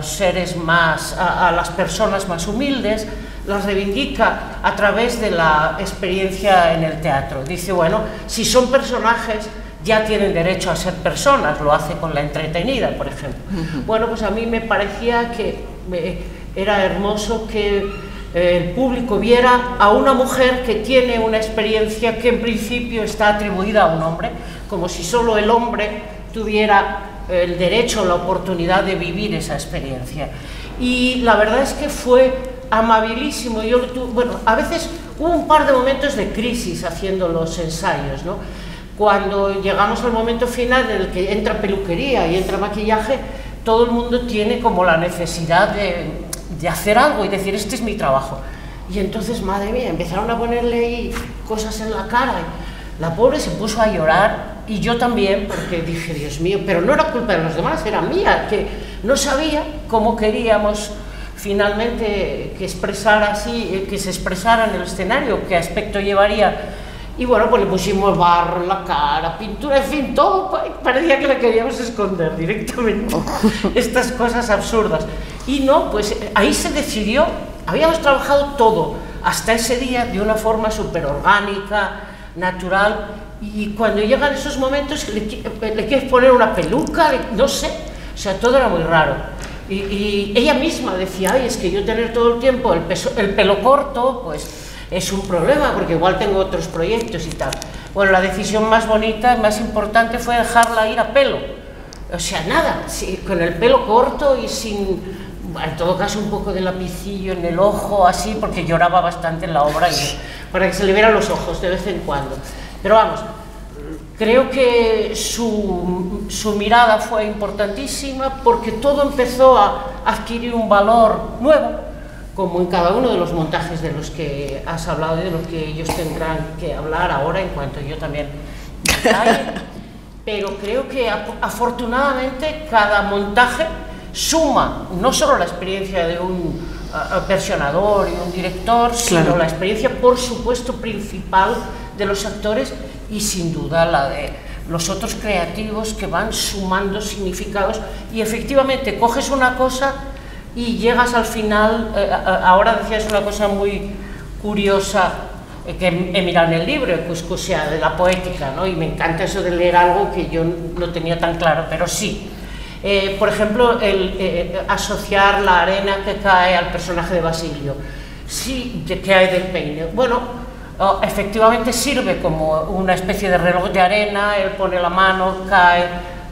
seres más, a las personas más humildes, las reivindica a través de la experiencia en el teatro. Dice, bueno, si son personajes, ya tienen derecho a ser personas, lo hace con La entretenida, por ejemplo. Bueno, pues a mí me parecía que era hermoso que el público viera a una mujer que tiene una experiencia que en principio está atribuida a un hombre, como si solo el hombre tuviera el derecho, la oportunidad de vivir esa experiencia. Y la verdad es que fue amabilísimo. Bueno, a veces hubo un par de momentos de crisis haciendo los ensayos, ¿no? Cuando llegamos al momento final en el que entra peluquería y entra maquillaje, todo el mundo tiene como la necesidad de hacer algo y decir, este es mi trabajo. Y entonces, madre mía, empezaron a ponerle ahí cosas en la cara. La pobre se puso a llorar y yo también, porque dije, Dios mío, pero no era culpa de los demás, era mía, que no sabía cómo queríamos finalmente que expresara así, que se expresara en el escenario, qué aspecto llevaría. Y bueno, pues le pusimos barro en la cara, pintura, en fin, todo parecía que le queríamos esconder directamente, estas cosas absurdas. Y no, pues ahí se decidió, habíamos trabajado todo, hasta ese día, de una forma súper orgánica, natural, y cuando llegan esos momentos le quieres poner una peluca, no sé, o sea, todo era muy raro. Y ella misma decía, ay, es que yo tener todo el tiempo el pelo corto, pues es un problema, porque igual tengo otros proyectos y tal. Bueno, la decisión más bonita, más importante, fue dejarla ir a pelo. O sea, nada, sí, con el pelo corto y sin, en todo caso, un poco de lapicillo en el ojo, así, porque lloraba bastante en la obra, y para que se le vieran los ojos de vez en cuando. Pero vamos, creo que su mirada fue importantísima, porque todo empezó a adquirir un valor nuevo, como en cada uno de los montajes de los que has hablado y de los que ellos tendrán que hablar ahora, en cuanto yo también detalle. Pero creo que afortunadamente cada montaje suma no solo la experiencia de un versionador y un director, sino claro, la experiencia, por supuesto, principal de los actores y sin duda la de los otros creativos que van sumando significados, y efectivamente coges una cosa y llegas al final. Ahora decías una cosa muy curiosa que he mirado en el libro, pues, o sea, de la poética, ¿no? Y me encanta eso de leer algo que yo no tenía tan claro, pero sí. Por ejemplo, asociar la arena que cae al personaje de Basilio, sí, que cae del peine. Bueno, efectivamente sirve como una especie de reloj de arena, él pone la mano, cae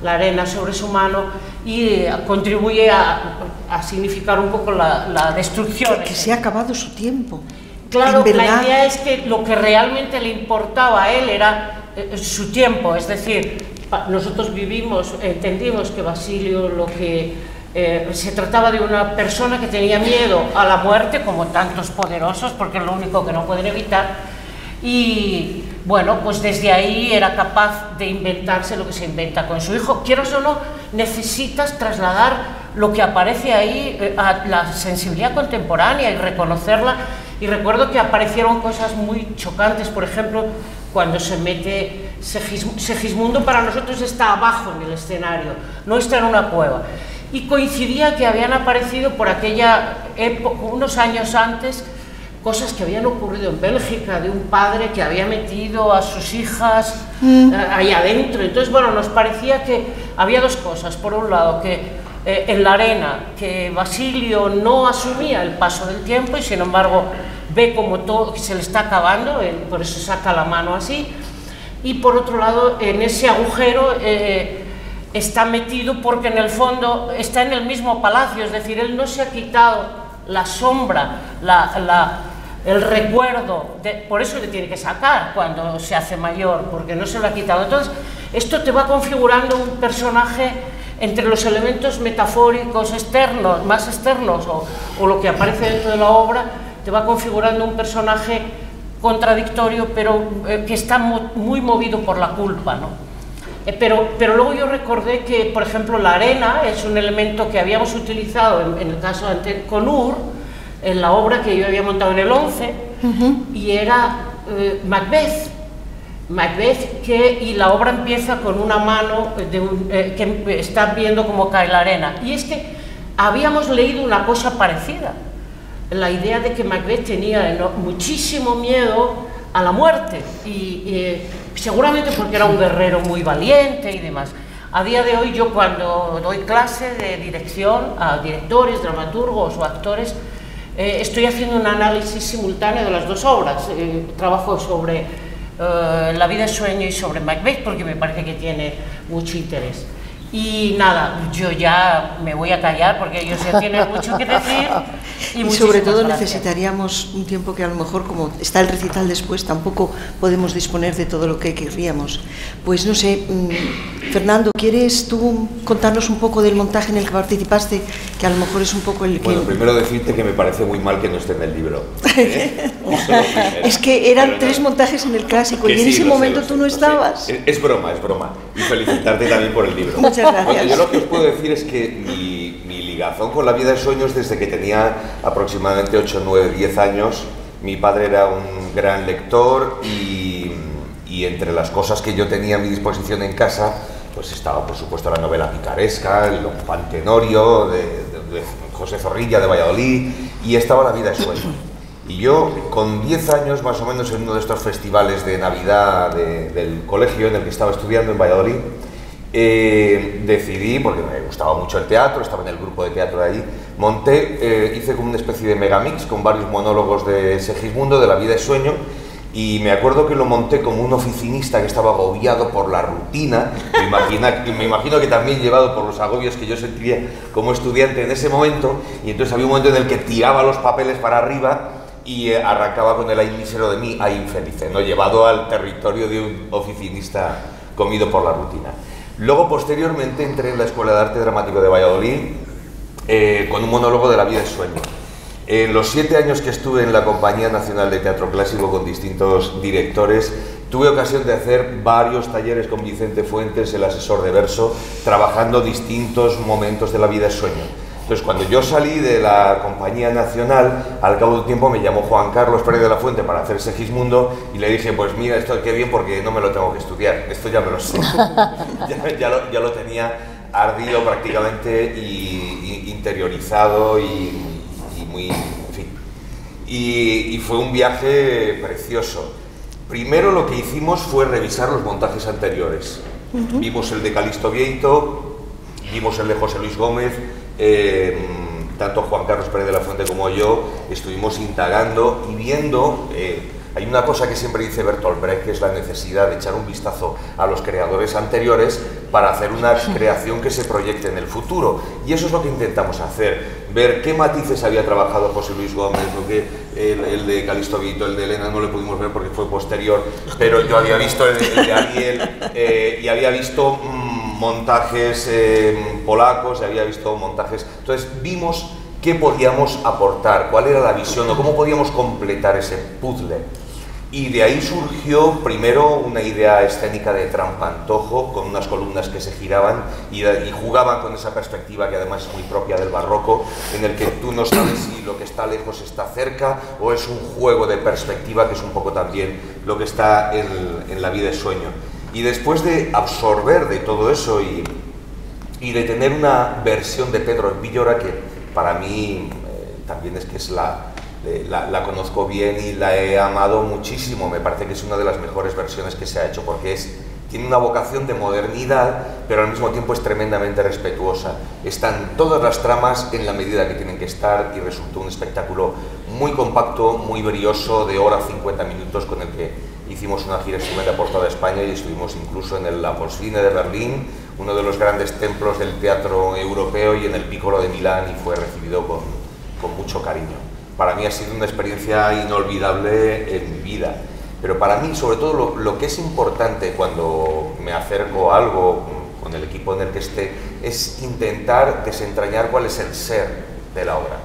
la arena sobre su mano y contribuye a significar un poco la destrucción. Que se ha acabado su tiempo. Claro, la idea es que lo que realmente le importaba a él era su tiempo, es decir, nosotros entendimos que Basilio se trataba de una persona que tenía miedo a la muerte, como tantos poderosos, porque es lo único que no pueden evitar. Y bueno, pues desde ahí era capaz de inventarse lo que se inventa con su hijo. Quieras o no, necesitas trasladar lo que aparece ahí a la sensibilidad contemporánea y reconocerla. Y recuerdo que aparecieron cosas muy chocantes, por ejemplo, cuando se mete Segismundo, para nosotros está abajo en el escenario, no está en una cueva. Y coincidía que habían aparecido por aquella época, unos años antes, cosas que habían ocurrido en Bélgica, de un padre que había metido a sus hijas ahí adentro. Entonces, bueno, nos parecía que había dos cosas. Por un lado, que en la arena, que Basilio no asumía el paso del tiempo y sin embargo ve como todo que se le está acabando, por eso saca la mano así. Y por otro lado, en ese agujero está metido porque en el fondo está en el mismo palacio, es decir, él no se ha quitado la sombra, el recuerdo, por eso le tiene que sacar cuando se hace mayor, porque no se lo ha quitado. Entonces, esto te va configurando un personaje entre los elementos metafóricos externos, más externos, o lo que aparece dentro de la obra, te va configurando un personaje contradictorio, pero que está muy movido por la culpa, ¿no? Pero luego yo recordé que, por ejemplo, la arena es un elemento que habíamos utilizado en el caso de Conur, en la obra que yo había montado en el 11, y era Macbeth, y la obra empieza con una mano que está viendo cómo cae la arena. Y es que habíamos leído una cosa parecida, la idea de que Macbeth tenía muchísimo miedo a la muerte, y seguramente porque era un guerrero muy valiente y demás. A día de hoy, yo cuando doy clase de dirección a directores, dramaturgos o actores, estoy haciendo un análisis simultáneo de las dos obras. Trabajo sobre La vida es sueño y sobre Macbeth, porque me parece que tiene mucho interés. Y nada, yo ya me voy a callar porque ellos ya tienen mucho que decir. Y sobre todo necesitaríamos un tiempo que a lo mejor, como está el recital después, tampoco podemos disponer de todo lo que querríamos. Pues no sé, Fernando, ¿quieres tú contarnos un poco del montaje en el que participaste? Que a lo mejor es un poco el que... Bueno, primero decirte que me parece muy mal que no esté en el libro. Es que eran 3 montajes en el clásico, y en ese momento tú no estabas. Es broma, es broma. Y felicitarte también por el libro. Muchas gracias. Bueno, yo lo que os puedo decir es que mi ligazón con La vida de sueños, desde que tenía aproximadamente 8, 9, 10 años, mi padre era un gran lector, y entre las cosas que yo tenía a mi disposición en casa, pues estaba, por supuesto, la novela picaresca, el Don Juan Tenorio, de José Zorrilla, de Valladolid, y estaba La vida de sueños. Y yo, con 10 años, más o menos, en uno de estos festivales de Navidad del colegio en el que estaba estudiando en Valladolid, decidí, porque me gustaba mucho el teatro, estaba en el grupo de teatro de allí, hice como una especie de megamix con varios monólogos de Segismundo, de La vida de sueño, y me acuerdo que lo monté como un oficinista que estaba agobiado por la rutina. Me imagino que también llevado por los agobios que yo sentía como estudiante en ese momento, y entonces había un momento en el que tiraba los papeles para arriba y arrancaba con el "ay mísero de mí, ay infelice", ¿no? Llevado al territorio de un oficinista comido por la rutina. Luego, posteriormente, entré en la Escuela de Arte Dramático de Valladolid con un monólogo de La vida es sueño. En los 7 años que estuve en la Compañía Nacional de Teatro Clásico con distintos directores, tuve ocasión de hacer varios talleres con Vicente Fuentes, el asesor de verso, trabajando distintos momentos de La vida es sueño. Entonces, cuando yo salí de la Compañía Nacional, al cabo de un tiempo me llamó Juan Carlos Pérez de la Fuente para hacer Segismundo, y le dije, pues mira, esto qué bien, porque no me lo tengo que estudiar, esto ya me lo sé. ya lo tenía ardido prácticamente, y interiorizado, y muy, en fin. Y fue un viaje precioso. Primero lo que hicimos fue revisar los montajes anteriores. Vimos el de Calixto Vieito, vimos el de José Luis Gómez, tanto Juan Carlos Pérez de la Fuente como yo estuvimos indagando y viendo. Hay una cosa que siempre dice Bertolt Brecht, que es la necesidad de echar un vistazo a los creadores anteriores para hacer una creación que se proyecte en el futuro, y eso es lo que intentamos hacer, ver qué matices había trabajado José Luis Gómez, el de Calixto Vieito, el de Elena no le pudimos ver porque fue posterior, pero yo había visto el de Ariel, y había visto montajes polacos, y había visto montajes, entonces vimos qué podíamos aportar, cuál era la visión o cómo podíamos completar ese puzzle. Y de ahí surgió primero una idea escénica de trampantojo, con unas columnas que se giraban y jugaban con esa perspectiva que además es muy propia del barroco, en el que tú no sabes si lo que está lejos está cerca, o es un juego de perspectiva, que es un poco también lo que está en La vida es sueño. Y después de absorber de todo eso y de tener una versión de Pedro Villora, que para mí también es que es la conozco bien y la he amado muchísimo, me parece que es una de las mejores versiones que se ha hecho, porque tiene una vocación de modernidad, pero al mismo tiempo es tremendamente respetuosa. Están todas las tramas en la medida que tienen que estar, y resultó un espectáculo muy compacto, muy brioso, de hora 50 minutos, con el que hicimos una gira estupenda por toda España, y estuvimos incluso en el Apolcine de Berlín, uno de los grandes templos del teatro europeo, y en el Piccolo de Milán, y fue recibido con mucho cariño. Para mí ha sido una experiencia inolvidable en mi vida, pero para mí, sobre todo, lo que es importante cuando me acerco a algo con el equipo en el que esté, es intentar desentrañar cuál es el ser de la obra.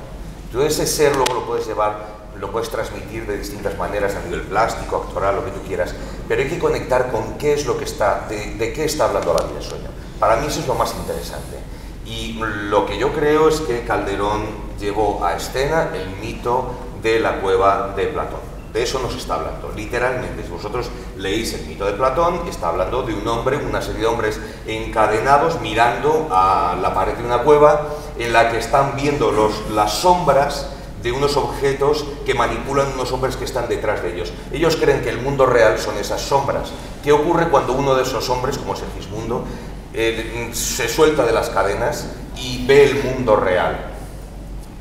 Tú ese ser luego lo puedes llevar lo puedes transmitir de distintas maneras, a nivel plástico, actoral, lo que tú quieras, pero hay que conectar con qué es lo que está, de qué está hablando La vida es sueño. Para mí eso es lo más interesante. Y lo que yo creo es que Calderón llevó a escena el mito de la cueva de Platón. De eso nos está hablando, literalmente. Si vosotros leéis el mito de Platón, está hablando de un hombre, una serie de hombres encadenados mirando a la pared de una cueva en la que están viendo las sombras de unos objetos que manipulan unos hombres que están detrás de ellos. Ellos creen que el mundo real son esas sombras. ¿Qué ocurre cuando uno de esos hombres, como Segismundo, se suelta de las cadenas y ve el mundo real?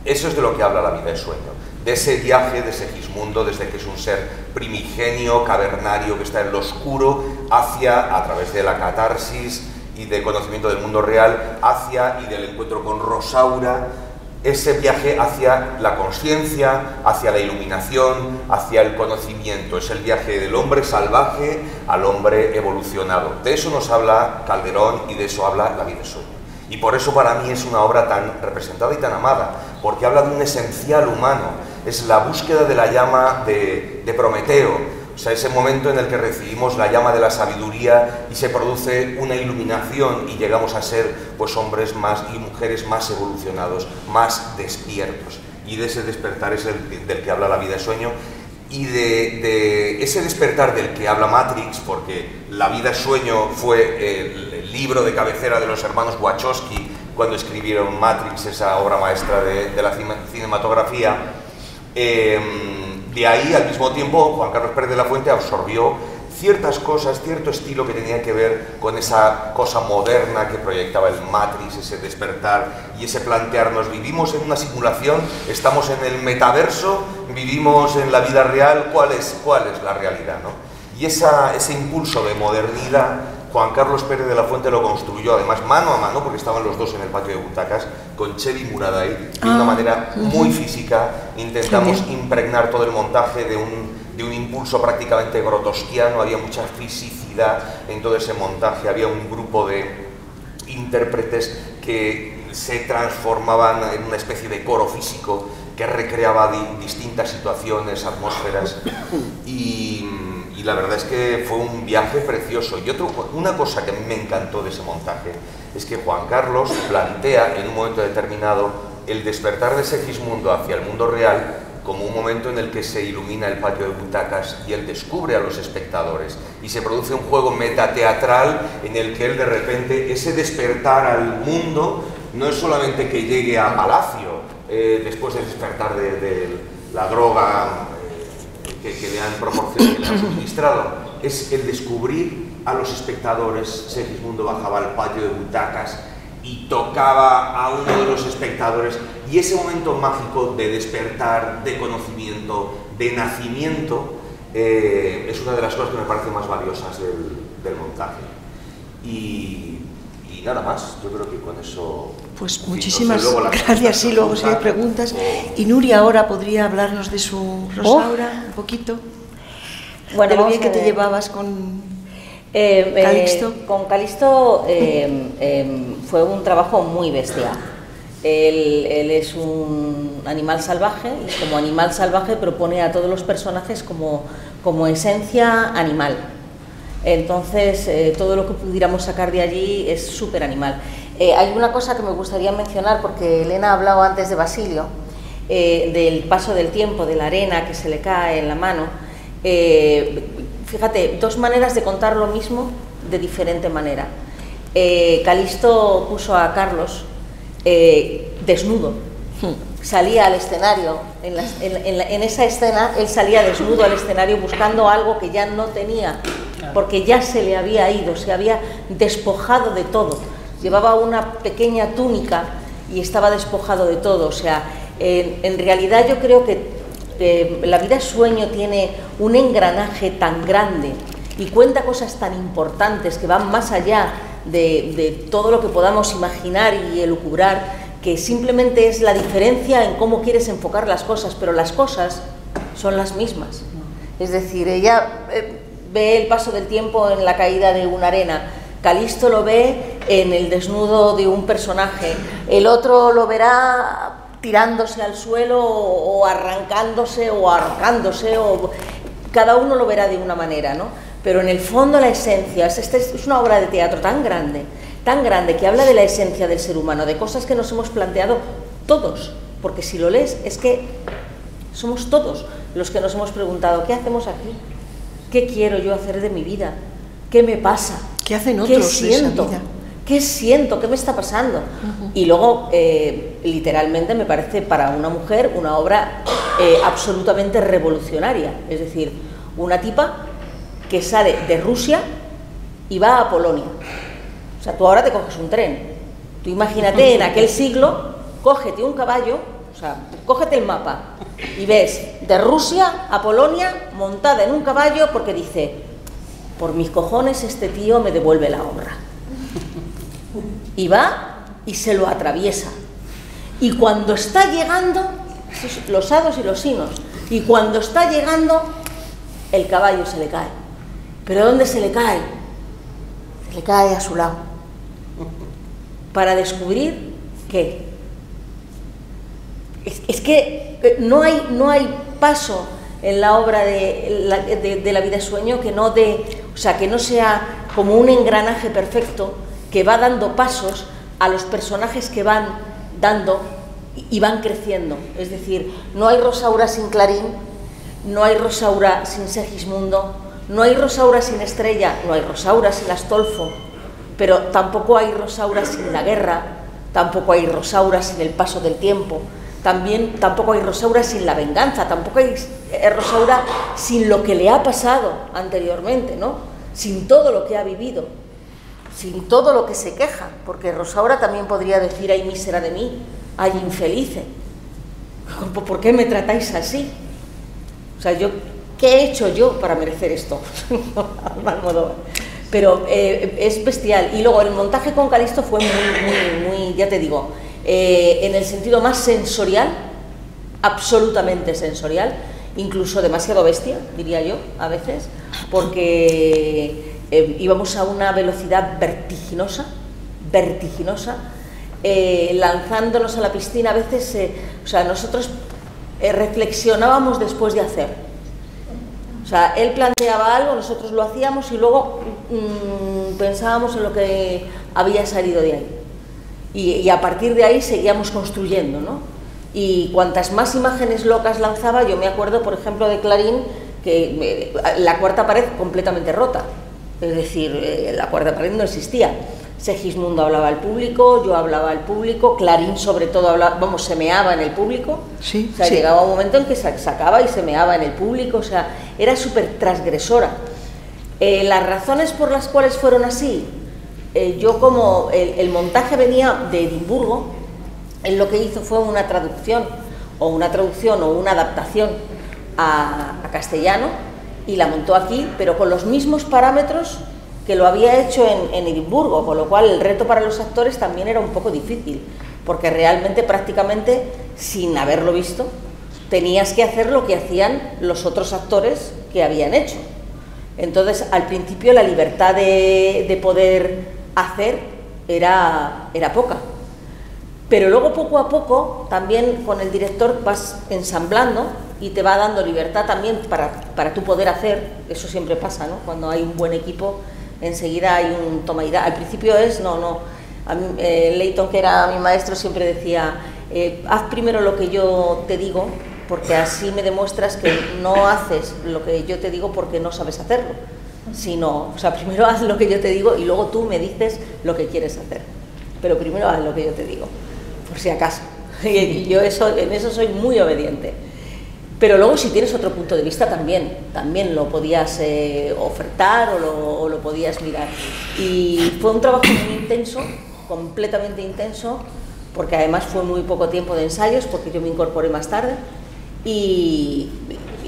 Eso es de lo que habla La vida es sueño. De ese viaje de Segismundo, desde que es un ser primigenio, cavernario, que está en lo oscuro, hacia, a través de la catarsis y del conocimiento del mundo real, hacia, y del encuentro con Rosaura, ese viaje hacia la consciencia, hacia la iluminación, hacia el conocimiento. Es el viaje del hombre salvaje al hombre evolucionado. De eso nos habla Calderón y de eso habla La vida es sueño. Y por eso para mí es una obra tan representada y tan amada, porque habla de un esencial humano. Es la búsqueda de la llama de Prometeo, o sea, ese momento en el que recibimos la llama de la sabiduría y se produce una iluminación y llegamos a ser pues hombres más y mujeres más evolucionados, más despiertos. Y de ese despertar es del que habla La vida es sueño, y de ese despertar del que habla Matrix, porque La vida es sueño fue el libro de cabecera de los hermanos Wachowski cuando escribieron Matrix, esa obra maestra de la cinematografía. De ahí, al mismo tiempo, Juan Carlos Pérez de la Fuente absorbió ciertas cosas, cierto estilo que tenía que ver con esa cosa moderna que proyectaba el Matrix, ese despertar y ese plantearnos, vivimos en una simulación, estamos en el metaverso, vivimos en la vida real, ¿cuál es la realidad, ¿no? Y ese impulso de modernidad, Juan Carlos Pérez de la Fuente lo construyó además mano a mano, porque estaban los dos en el patio de butacas, con Chevy Muraday, de una manera muy física. Intentamos impregnar todo el montaje de un impulso prácticamente grotowskiano. Había mucha fisicidad en todo ese montaje, había un grupo de intérpretes que se transformaban en una especie de coro físico que recreaba distintas situaciones, atmósferas, y la verdad es que fue un viaje precioso. Y una cosa que a mí me encantó de ese montaje es que Juan Carlos plantea en un momento determinado el despertar de Segismundo hacia el mundo real como un momento en el que se ilumina el patio de butacas y él descubre a los espectadores y se produce un juego metateatral en el que él de repente, ese despertar al mundo no es solamente que llegue a Palacio después de despertar de la droga que le han proporcionado, que le han suministrado, es el descubrir a los espectadores. Segismundo bajaba al patio de butacas y tocaba a uno de los espectadores, y ese momento mágico de despertar, de conocimiento, de nacimiento, es una de las cosas que me parece más valiosas del montaje. Y nada más, yo creo que con eso... Pues muchísimas gracias, y luego si hay preguntas. Y Nuria ahora podría hablarnos de su Rosaura, un poquito, bueno, de lo bien que te llevabas con Calixto. Con Calixto fue un trabajo muy bestial. Él es un animal salvaje, y como animal salvaje propone a todos los personajes como esencia animal. Entonces, todo lo que pudiéramos sacar de allí es súper animal. Hay una cosa que me gustaría mencionar, porque Elena ha hablado antes de Basilio, del paso del tiempo, de la arena que se le cae en la mano. Fíjate, dos maneras de contar lo mismo de diferente manera. Calixto puso a Carlos desnudo, salía al escenario, en esa escena él salía desnudo al escenario buscando algo que ya no tenía, porque ya se le había ido, se había despojado de todo. Llevaba una pequeña túnica y estaba despojado de todo. O sea, en realidad yo creo que La vida es sueño tiene un engranaje tan grande y cuenta cosas tan importantes que van más allá de todo lo que podamos imaginar y elucubrar, que simplemente es la diferencia en cómo quieres enfocar las cosas, pero las cosas son las mismas. Es decir, ella ve el paso del tiempo en la caída de una arena, Calixto lo ve en el desnudo de un personaje, el otro lo verá tirándose al suelo o arrancándose o ahorcándose, o cada uno lo verá de una manera, ¿no? Pero en el fondo la esencia, es una obra de teatro tan grande, que habla de la esencia del ser humano, de cosas que nos hemos planteado todos, porque si lo lees es que somos todos los que nos hemos preguntado, ¿qué hacemos aquí? ¿Qué quiero yo hacer de mi vida? ¿Qué me pasa? ¿Qué hacen otros ¿Qué siento? de esa vida? ¿Qué siento? ¿Qué me está pasando? Y luego, literalmente, me parece para una mujer una obra absolutamente revolucionaria. Es decir, una tipa que sale de Rusia y va a Polonia. O sea, tú ahora te coges un tren. Tú imagínate en aquel siglo, cógete un caballo, o sea, cógete el mapa y ves de Rusia a Polonia montada en un caballo porque dice, por mis cojones este tío me devuelve la honra. Y va y se lo atraviesa. Y cuando está llegando, los hados y los sinos, y cuando está llegando, el caballo se le cae. ¿Pero dónde se le cae? Se le cae a su lado. Para descubrir que es que no hay paso en la obra de la vida sueño que no que no sea como un engranaje perfecto que va dando pasos a los personajes que van dando y van creciendo. Es decir, no hay Rosaura sin Clarín, no hay Rosaura sin Segismundo, no hay Rosaura sin Estrella, no hay Rosaura sin Astolfo, pero tampoco hay Rosaura sin la guerra, tampoco hay Rosaura sin el paso del tiempo, tampoco hay Rosaura sin la venganza, tampoco hay Rosaura sin lo que le ha pasado anteriormente, ¿no? Sin todo lo que ha vivido, sin todo lo que se queja, porque Rosaura también podría decir, ay mísera de mí, ay infelice, ¿por qué me tratáis así? O sea, ¿qué he hecho yo para merecer esto? Pero es bestial. Y luego el montaje con Calisto fue muy, ya te digo, en el sentido más sensorial, absolutamente sensorial, incluso demasiado bestia, diría yo, a veces, porque íbamos a una velocidad vertiginosa, lanzándonos a la piscina. A veces, nosotros reflexionábamos después de hacer. O sea, él planteaba algo, nosotros lo hacíamos y luego pensábamos en lo que había salido de ahí. Y a partir de ahí seguíamos construyendo, ¿no? Y cuantas más imágenes locas lanzaba, yo me acuerdo, por ejemplo, de Clarín, que la cuarta pared completamente rota. Es decir, la cuarta pared no existía. Segismundo hablaba al público, yo hablaba al público, Clarín sobre todo hablaba, se meaba en el público. Sí, o sea, sí. Llegaba un momento en que sacaba y se meaba en el público, o sea, era súper transgresora. Las razones por las cuales fueron así, yo como el montaje venía de Edimburgo, él lo que hizo fue una traducción o una adaptación a castellano y la montó aquí, pero con los mismos parámetros que lo había hecho en Edimburgo, con lo cual el reto para los actores también era un poco difícil, porque realmente prácticamente, sin haberlo visto, tenías que hacer lo que hacían los otros actores que habían hecho. Entonces, al principio la libertad de poder hacer era poca. Pero luego, poco a poco, también con el director vas ensamblando y te va dando libertad también para tú poder hacer. Eso siempre pasa, ¿no? Cuando hay un buen equipo, enseguida hay un toma y da. Al principio A mí, Leighton, que era mi maestro, siempre decía, haz primero lo que yo te digo, porque así me demuestras que no haces lo que yo te digo porque no sabes hacerlo, sino, o sea, primero haz lo que yo te digo y luego tú me dices lo que quieres hacer, pero primero haz lo que yo te digo, por si acaso. Y yo en eso soy muy obediente. Pero luego, si tienes otro punto de vista, también lo podías ofertar o lo podías mirar. Y fue un trabajo muy intenso, completamente intenso, porque además fue muy poco tiempo de ensayos, porque yo me incorporé más tarde. Y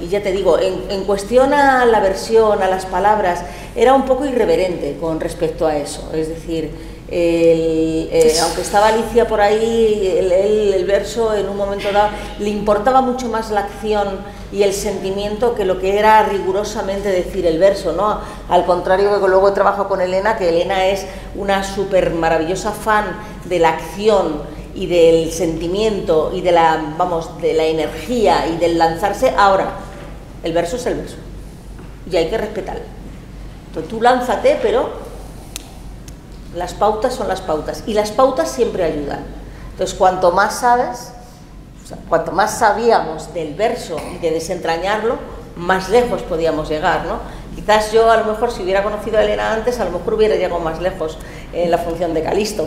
ya te digo, en cuestión a la versión, a las palabras, era un poco irreverente con respecto a eso. Es decir, aunque estaba Alicia por ahí, el verso en un momento dado le importaba mucho más la acción y el sentimiento que lo que era rigurosamente decir el verso, ¿no? Al contrario, que luego he trabajado con Elena, que Elena es una súper maravillosa fan de la acción y del sentimiento y de la, vamos, de la energía y del lanzarse. Ahora, el verso es el verso y hay que respetarlo. Entonces tú lánzate, pero las pautas son las pautas y las pautas siempre ayudan. Entonces cuanto más sabes, o sea, cuanto más sabíamos del verso y de desentrañarlo, más lejos podíamos llegar, ¿no? Quizás yo a lo mejor si hubiera conocido a Elena antes, a lo mejor hubiera llegado más lejos en la función de Calisto,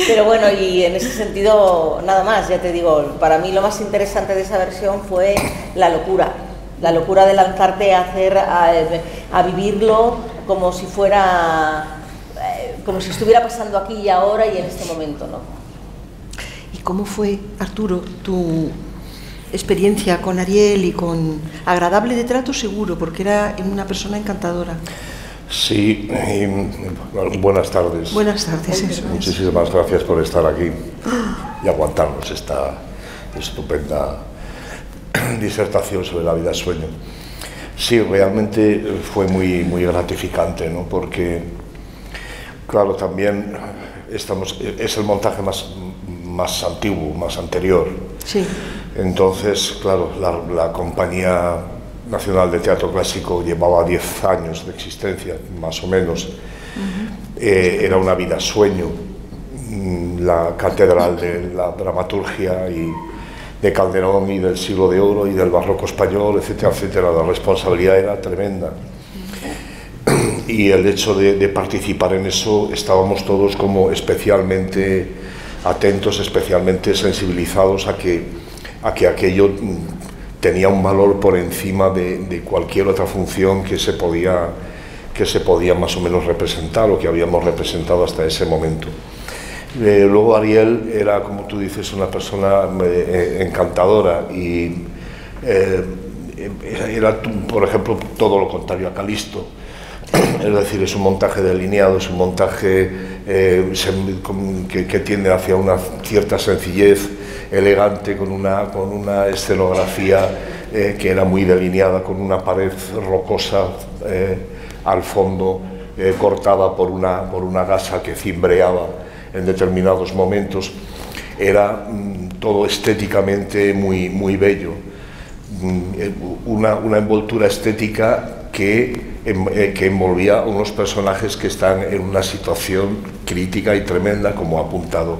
pero bueno, y en ese sentido nada más, ya te digo, para mí lo más interesante de esa versión fue la locura de lanzarte a hacer, a vivirlo como si fuera, como si estuviera pasando aquí y ahora y en este momento, ¿no? ¿Y cómo fue, Arturo, tu experiencia con Ariel y con agradable de trato seguro, porque era una persona encantadora? Sí, buenas tardes. Buenas tardes. Eso es. Muchísimas gracias por estar aquí y aguantarnos esta estupenda disertación sobre la vida sueño. Sí, realmente fue muy gratificante, ¿no? Porque, claro, también es el montaje más antiguo, más anterior. Sí. Entonces, claro, la Compañía Nacional de Teatro Clásico llevaba 10 años de existencia, más o menos. Era una vida sueño, la catedral de la dramaturgia y de Calderón y del siglo de oro y del barroco español, etcétera, etcétera. La responsabilidad era tremenda. Y el hecho de participar en eso, estábamos todos como especialmente atentos, especialmente sensibilizados a que aquello tenía un valor por encima de cualquier otra función que se podía más o menos representar o que habíamos representado hasta ese momento. Luego Ariel era, como tú dices, una persona encantadora y era, por ejemplo, todo lo contrario a Calisto. Es decir, es un montaje delineado, es un montaje que tiende hacia una cierta sencillez, elegante, con una escenografía que era muy delineada, con una pared rocosa al fondo, cortada por una gasa que cimbreaba en determinados momentos. Era todo estéticamente muy bello, una envoltura estética que envolvía a unos personajes que están en una situación crítica y tremenda, como ha apuntado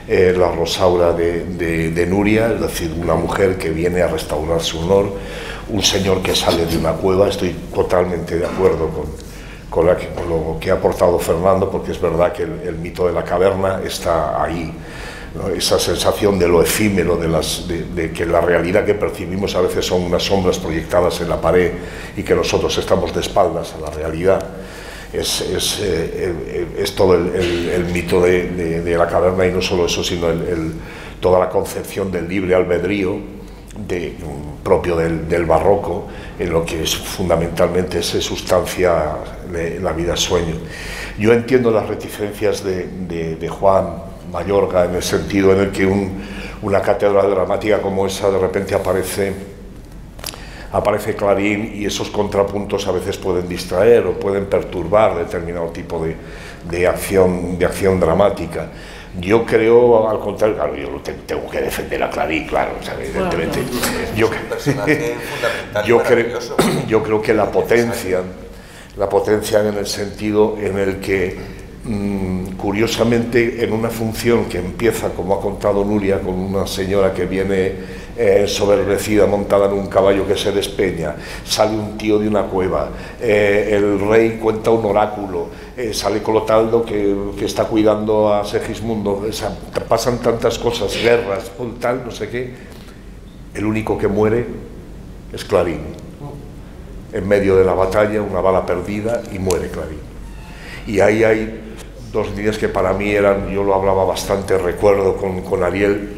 la Rosaura de Nuria, es decir, una mujer que viene a restaurar su honor, un señor que sale de una cueva. Estoy totalmente de acuerdo con lo que ha aportado Fernando, porque es verdad que el mito de la caverna está ahí, ¿no? Esa sensación de lo efímero, de que la realidad que percibimos a veces son unas sombras proyectadas en la pared y que nosotros estamos de espaldas a la realidad. Es todo el mito de la caverna, y no solo eso, sino toda la concepción del libre albedrío propio del barroco, en lo que fundamentalmente se sustancia la vida sueño. Yo entiendo las reticencias de Juan Mayorga, en el sentido en el que una catedral dramática como esa de repente aparece Clarín, y esos contrapuntos a veces pueden distraer o pueden perturbar determinado tipo de acción dramática. Yo creo, al contrario, claro, yo tengo que defender a Clarín, claro, o sea, evidentemente. Yo creo que la potencia en el sentido en el que, curiosamente, en una función que empieza, como ha contado Nuria, con una señora que viene ensoberbecida, montada en un caballo que se despeña, sale un tío de una cueva, el rey cuenta un oráculo, sale Clotaldo que está cuidando a Segismundo, o sea, pasan tantas cosas, guerras, tal, no sé qué. El único que muere es Clarín. En medio de la batalla, una bala perdida, y muere Clarín. Y ahí hay dos líneas que para mí eran, yo lo hablaba bastante, recuerdo con Ariel,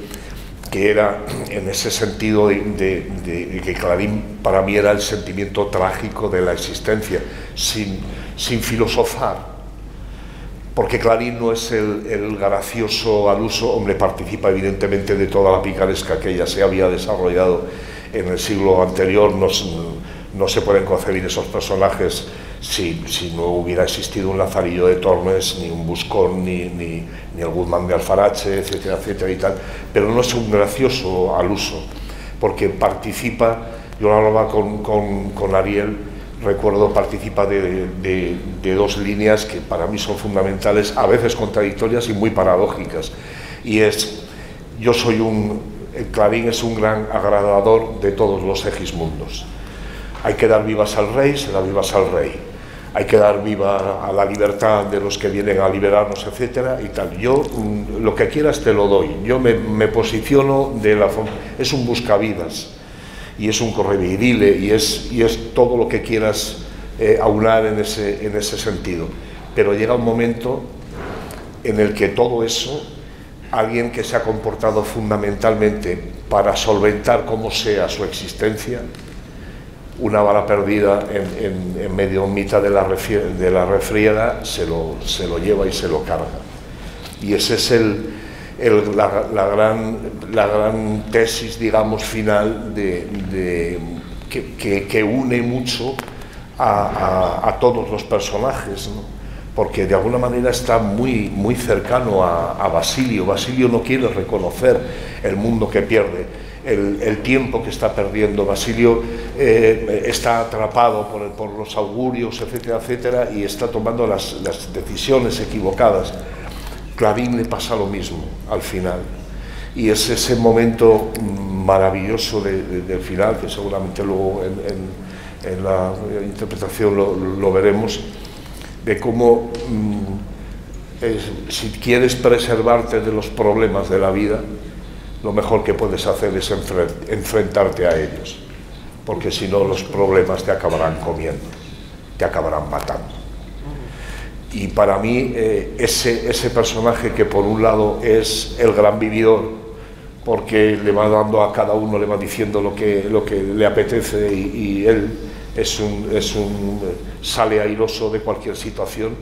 que era en ese sentido de que Clarín para mí era el sentimiento trágico de la existencia, sin filosofar, porque Clarín no es el gracioso al uso, hombre, participa evidentemente de toda la picaresca que ya se había desarrollado en el siglo anterior. No se pueden concebir esos personajes si no hubiera existido un Lazarillo de Tormes, ni un Buscón, ni el Guzmán de Alfarache, etcétera, etcétera y tal. Pero no es un gracioso al uso, porque participa, yo lo hablaba con Ariel, recuerdo, participa de dos líneas que para mí son fundamentales, a veces contradictorias y muy paradójicas, y es, el Clarín es un gran agradador de todos los Segismundos. Hay que dar vivas al rey, se da vivas al rey. Hay que dar viva a la libertad de los que vienen a liberarnos, etcétera, y tal. Yo, lo que quieras te lo doy. Yo me posiciono es un buscavidas, y es un correveidile, y es todo lo que quieras aunar en ese sentido. Pero llega un momento en el que todo eso, alguien que se ha comportado fundamentalmente para solventar como sea su existencia, una bala perdida en mitad de la refriega, se lo lleva y se lo carga. Y ese es la gran tesis, digamos, final que une mucho a todos los personajes, ¿no? Porque de alguna manera está muy, muy cercano a Basilio. Basilio no quiere reconocer el mundo que pierde, el tiempo que está perdiendo. Basilio está atrapado por los augurios, etcétera, etcétera, y está tomando las decisiones equivocadas. Clarín le pasa lo mismo al final, y es ese momento maravilloso del final, que seguramente luego en la interpretación lo veremos, de cómo si quieres preservarte de los problemas de la vida, lo mejor que puedes hacer es enfrentarte a ellos, porque si no los problemas te acabarán comiendo, te acabarán matando. Y para mí ese personaje, que por un lado es el gran vividor, porque le va dando a cada uno, le va diciendo lo que le apetece, y él sale airoso de cualquier situación,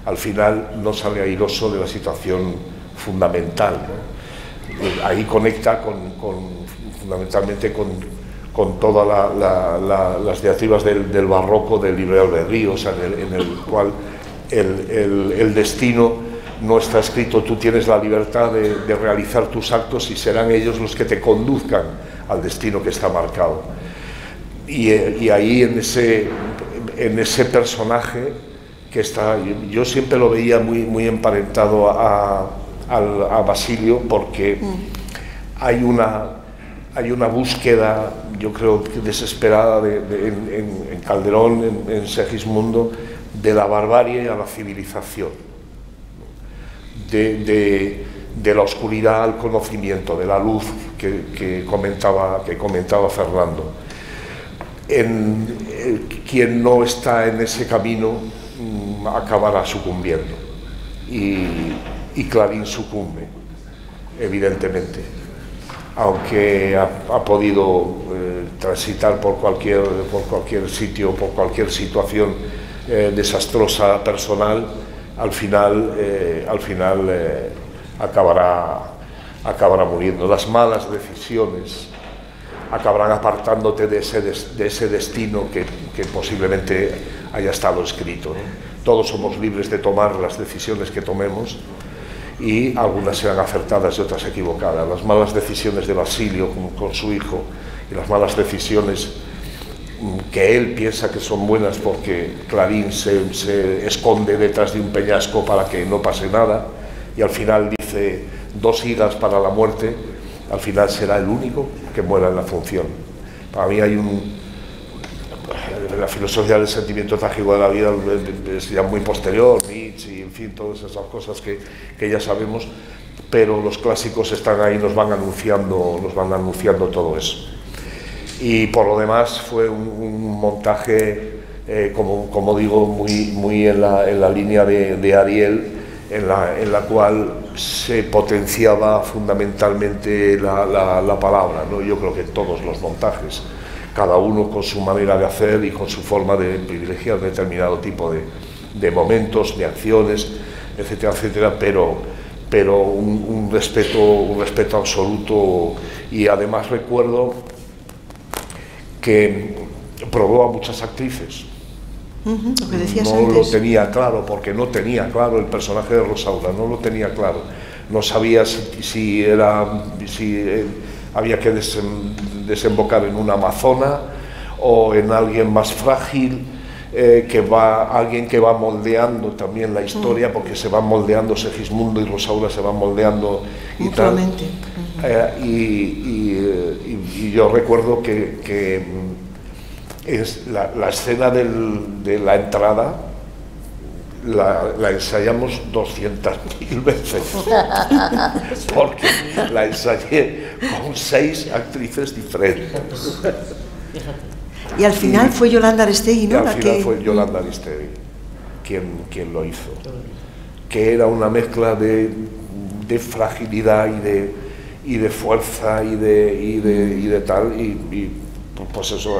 al final no sale airoso de la situación fundamental, ¿no? Ahí conecta fundamentalmente con todas las diatribas del barroco del Librero de Ríos, en el cual el destino no está escrito. Tú tienes la libertad de realizar tus actos, y serán ellos los que te conduzcan al destino que está marcado. Y ahí en ese personaje que está, yo siempre lo veía muy emparentado a Basilio, porque hay una búsqueda, yo creo, desesperada en Calderón, en Segismundo, de la barbarie a la civilización, de la oscuridad al conocimiento, de la luz que comentaba Fernando. Quien no está en ese camino acabará sucumbiendo, y Clarín sucumbe, evidentemente, aunque ha podido transitar por cualquier sitio, por cualquier situación desastrosa personal, al final acabará muriendo. Las malas decisiones acabarán apartándote de ese destino que posiblemente haya estado escrito, ¿no? Todos somos libres de tomar las decisiones que tomemos, y algunas serán acertadas y otras equivocadas. Las malas decisiones de Basilio con su hijo, y las malas decisiones que él piensa que son buenas porque Clarín se esconde detrás de un peñasco para que no pase nada, y al final dice 2 higas para la muerte, al final será el único que muera en la función. Para mí hay la filosofía del sentimiento trágico de la vida es ya muy posterior, Nietzsche, y en fin, todas esas cosas que ya sabemos, pero los clásicos están ahí, nos van anunciando todo eso. Y por lo demás fue un montaje, como digo, muy en la línea de Ariel, en la cual se potenciaba fundamentalmente la palabra, ¿no? Yo creo que todos los montajes, cada uno con su manera de hacer y con su forma de privilegiar determinado tipo de momentos, de acciones, etcétera, etcétera, pero un respeto absoluto. Y además recuerdo que probó a muchas actrices, Lo que decías no antes. lo tenía claro, porque no tenía claro el personaje de Rosaura, no lo tenía claro. No sabía si había que desembocar en una amazona o en alguien más frágil, alguien que va moldeando también la historia, porque se van moldeando Segismundo y Rosaura, se van moldeando y mutuamente. Y yo recuerdo que es la escena de la entrada la ensayamos 200.000 veces, porque la ensayé con 6 actrices diferentes. Y al final fue Yolanda Aristegui, ¿no? Y al final fue Yolanda Aristegui quien lo hizo, que era una mezcla de fragilidad y de fuerza y de tal, y pues eso,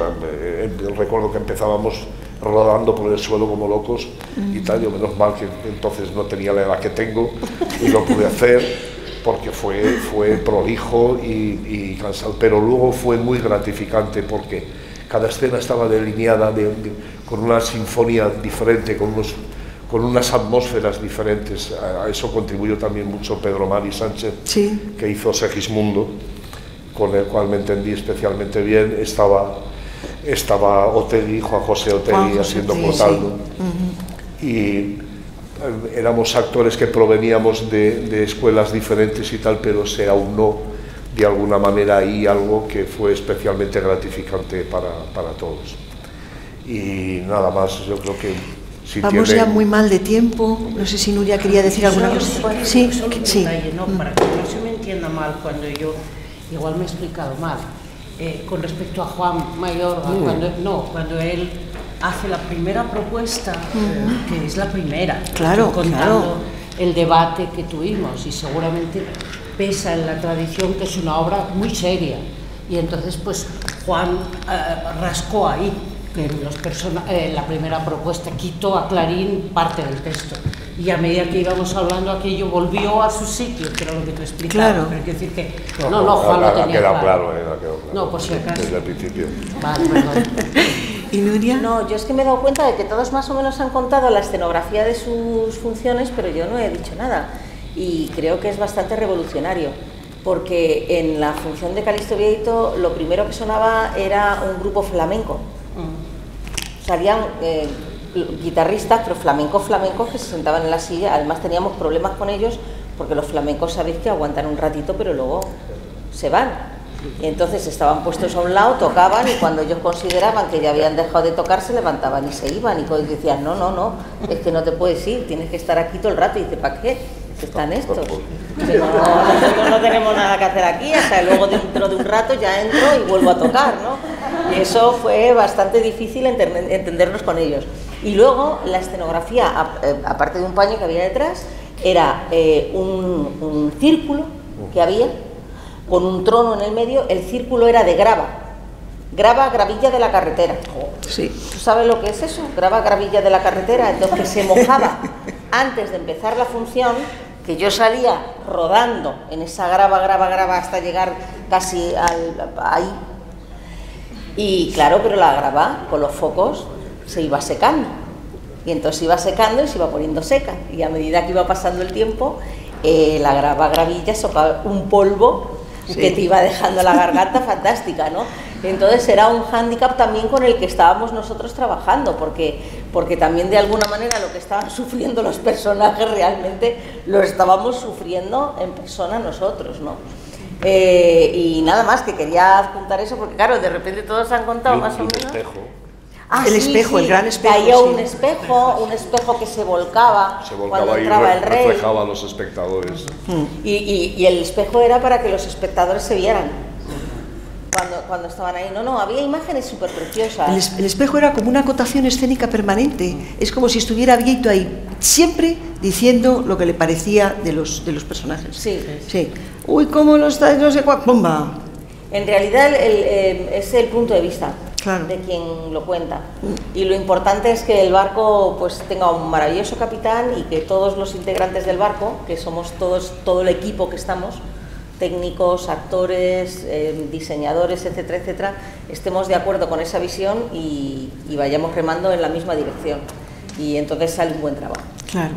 recuerdo que empezábamos rodando por el suelo como locos y tal. Yo menos mal que entonces no tenía la edad que tengo y lo pude hacer, porque fue prolijo y cansado, pero luego fue muy gratificante, porque cada escena estaba delineada con una sinfonía diferente, con unas atmósferas diferentes. A eso contribuyó también mucho Pedro Mari Sánchez, sí, que hizo Segismundo, con el cual me entendí especialmente bien. Estaba Otegi, Juan José Otegi, haciendo Clotaldo, sí. Y éramos actores que proveníamos de escuelas diferentes y tal, pero se aunó de alguna manera ahí algo que fue especialmente gratificante para todos. Y nada más, yo creo que si vamos ya muy mal de tiempo. No sé si Nuria quería decir alguna cosa. Sí, sí. ¿No? Para que no se me entienda mal cuando yo igual me he explicado mal. Con respecto a Juan Mayorga, cuando él hace la primera propuesta, que es la primera, claro, contando el debate que tuvimos, y seguramente pesa en la tradición que es una obra muy seria, y entonces pues Juan rascó ahí, que en la primera propuesta quitó a Clarín parte del texto, y a medida que íbamos hablando aquello volvió a su sitio, que era lo que tú explicabas. Claro. Pero quiero decir que Juan lo tenía claro. No, por si acaso. Desde el principio. Vale, perdón. ¿Y Nuria? No, yo es que me he dado cuenta de que todos más o menos han contado la escenografía de sus funciones, pero yo no he dicho nada, y creo que es bastante revolucionario, porque en la función de Calixto Vieito lo primero que sonaba era un grupo flamenco. Salían guitarristas, pero flamencos que se sentaban en la silla. Además teníamos problemas con ellos, porque los flamencos sabéis que aguantan un ratito pero luego se van, y entonces estaban puestos a un lado, tocaban, y cuando ellos consideraban que ya habían dejado de tocar se levantaban y se iban, y decían no, es que no te puedes ir, tienes que estar aquí todo el rato. Y dice, ¿para qué? Están estos, pero nosotros no tenemos nada que hacer aquí, hasta luego dentro de un rato ya entro y vuelvo a tocar, ¿no? Y eso fue bastante difícil entendernos con ellos. Y luego la escenografía, aparte de un paño que había detrás, era un círculo que había con un trono en el medio. El círculo era de gravilla de la carretera. Sí. ¿Tú sabes lo que es eso? Gravilla de la carretera. Entonces, que se mojaba antes de empezar la función, que yo salía rodando en esa grava hasta llegar casi ahí. Y claro, pero la grava con los focos se iba secando, y entonces iba secando y se iba poniendo seca, y a medida que iba pasando el tiempo, la gravilla socava un polvo, sí, que te iba dejando la garganta fantástica, ¿no? Entonces era un hándicap también con el que estábamos nosotros trabajando, porque también de alguna manera lo que estaban sufriendo los personajes realmente lo estábamos sufriendo en persona nosotros, ¿no? Y nada más, que quería adjuntar eso, porque claro, de repente todos han contado más o menos. Espejo. El espejo, el gran espejo. Caía un espejo que se volcaba cuando entraba el rey. Reflejaba a los espectadores. Y el espejo era para que los espectadores se vieran cuando estaban ahí. No, había imágenes súper preciosas. El espejo era como una acotación escénica permanente. Es como si estuviera Vieito ahí, siempre diciendo lo que le parecía de los personajes. Sí. Uy, cómo lo está, no sé cuál, ¡pumba! En realidad es el punto de vista, claro, de quien lo cuenta. Y lo importante es que el barco pues tenga un maravilloso capitán, y que todos los integrantes del barco, que somos todo el equipo que estamos, técnicos, actores, diseñadores, etcétera, etcétera, estemos de acuerdo con esa visión y vayamos remando en la misma dirección. Y entonces sale un buen trabajo. Claro,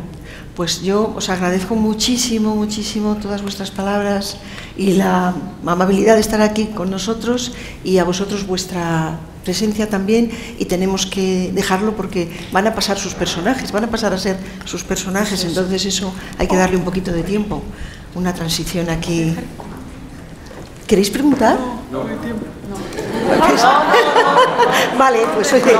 pues yo os agradezco muchísimo, muchísimo todas vuestras palabras y la amabilidad de estar aquí con nosotros, y a vosotros vuestra presencia también, y tenemos que dejarlo porque van a pasar sus personajes, van a pasar a ser sus personajes, entonces eso hay que darle un poquito de tiempo, una transición aquí. ¿Queréis preguntar? No hay tiempo. Vale, pues oye.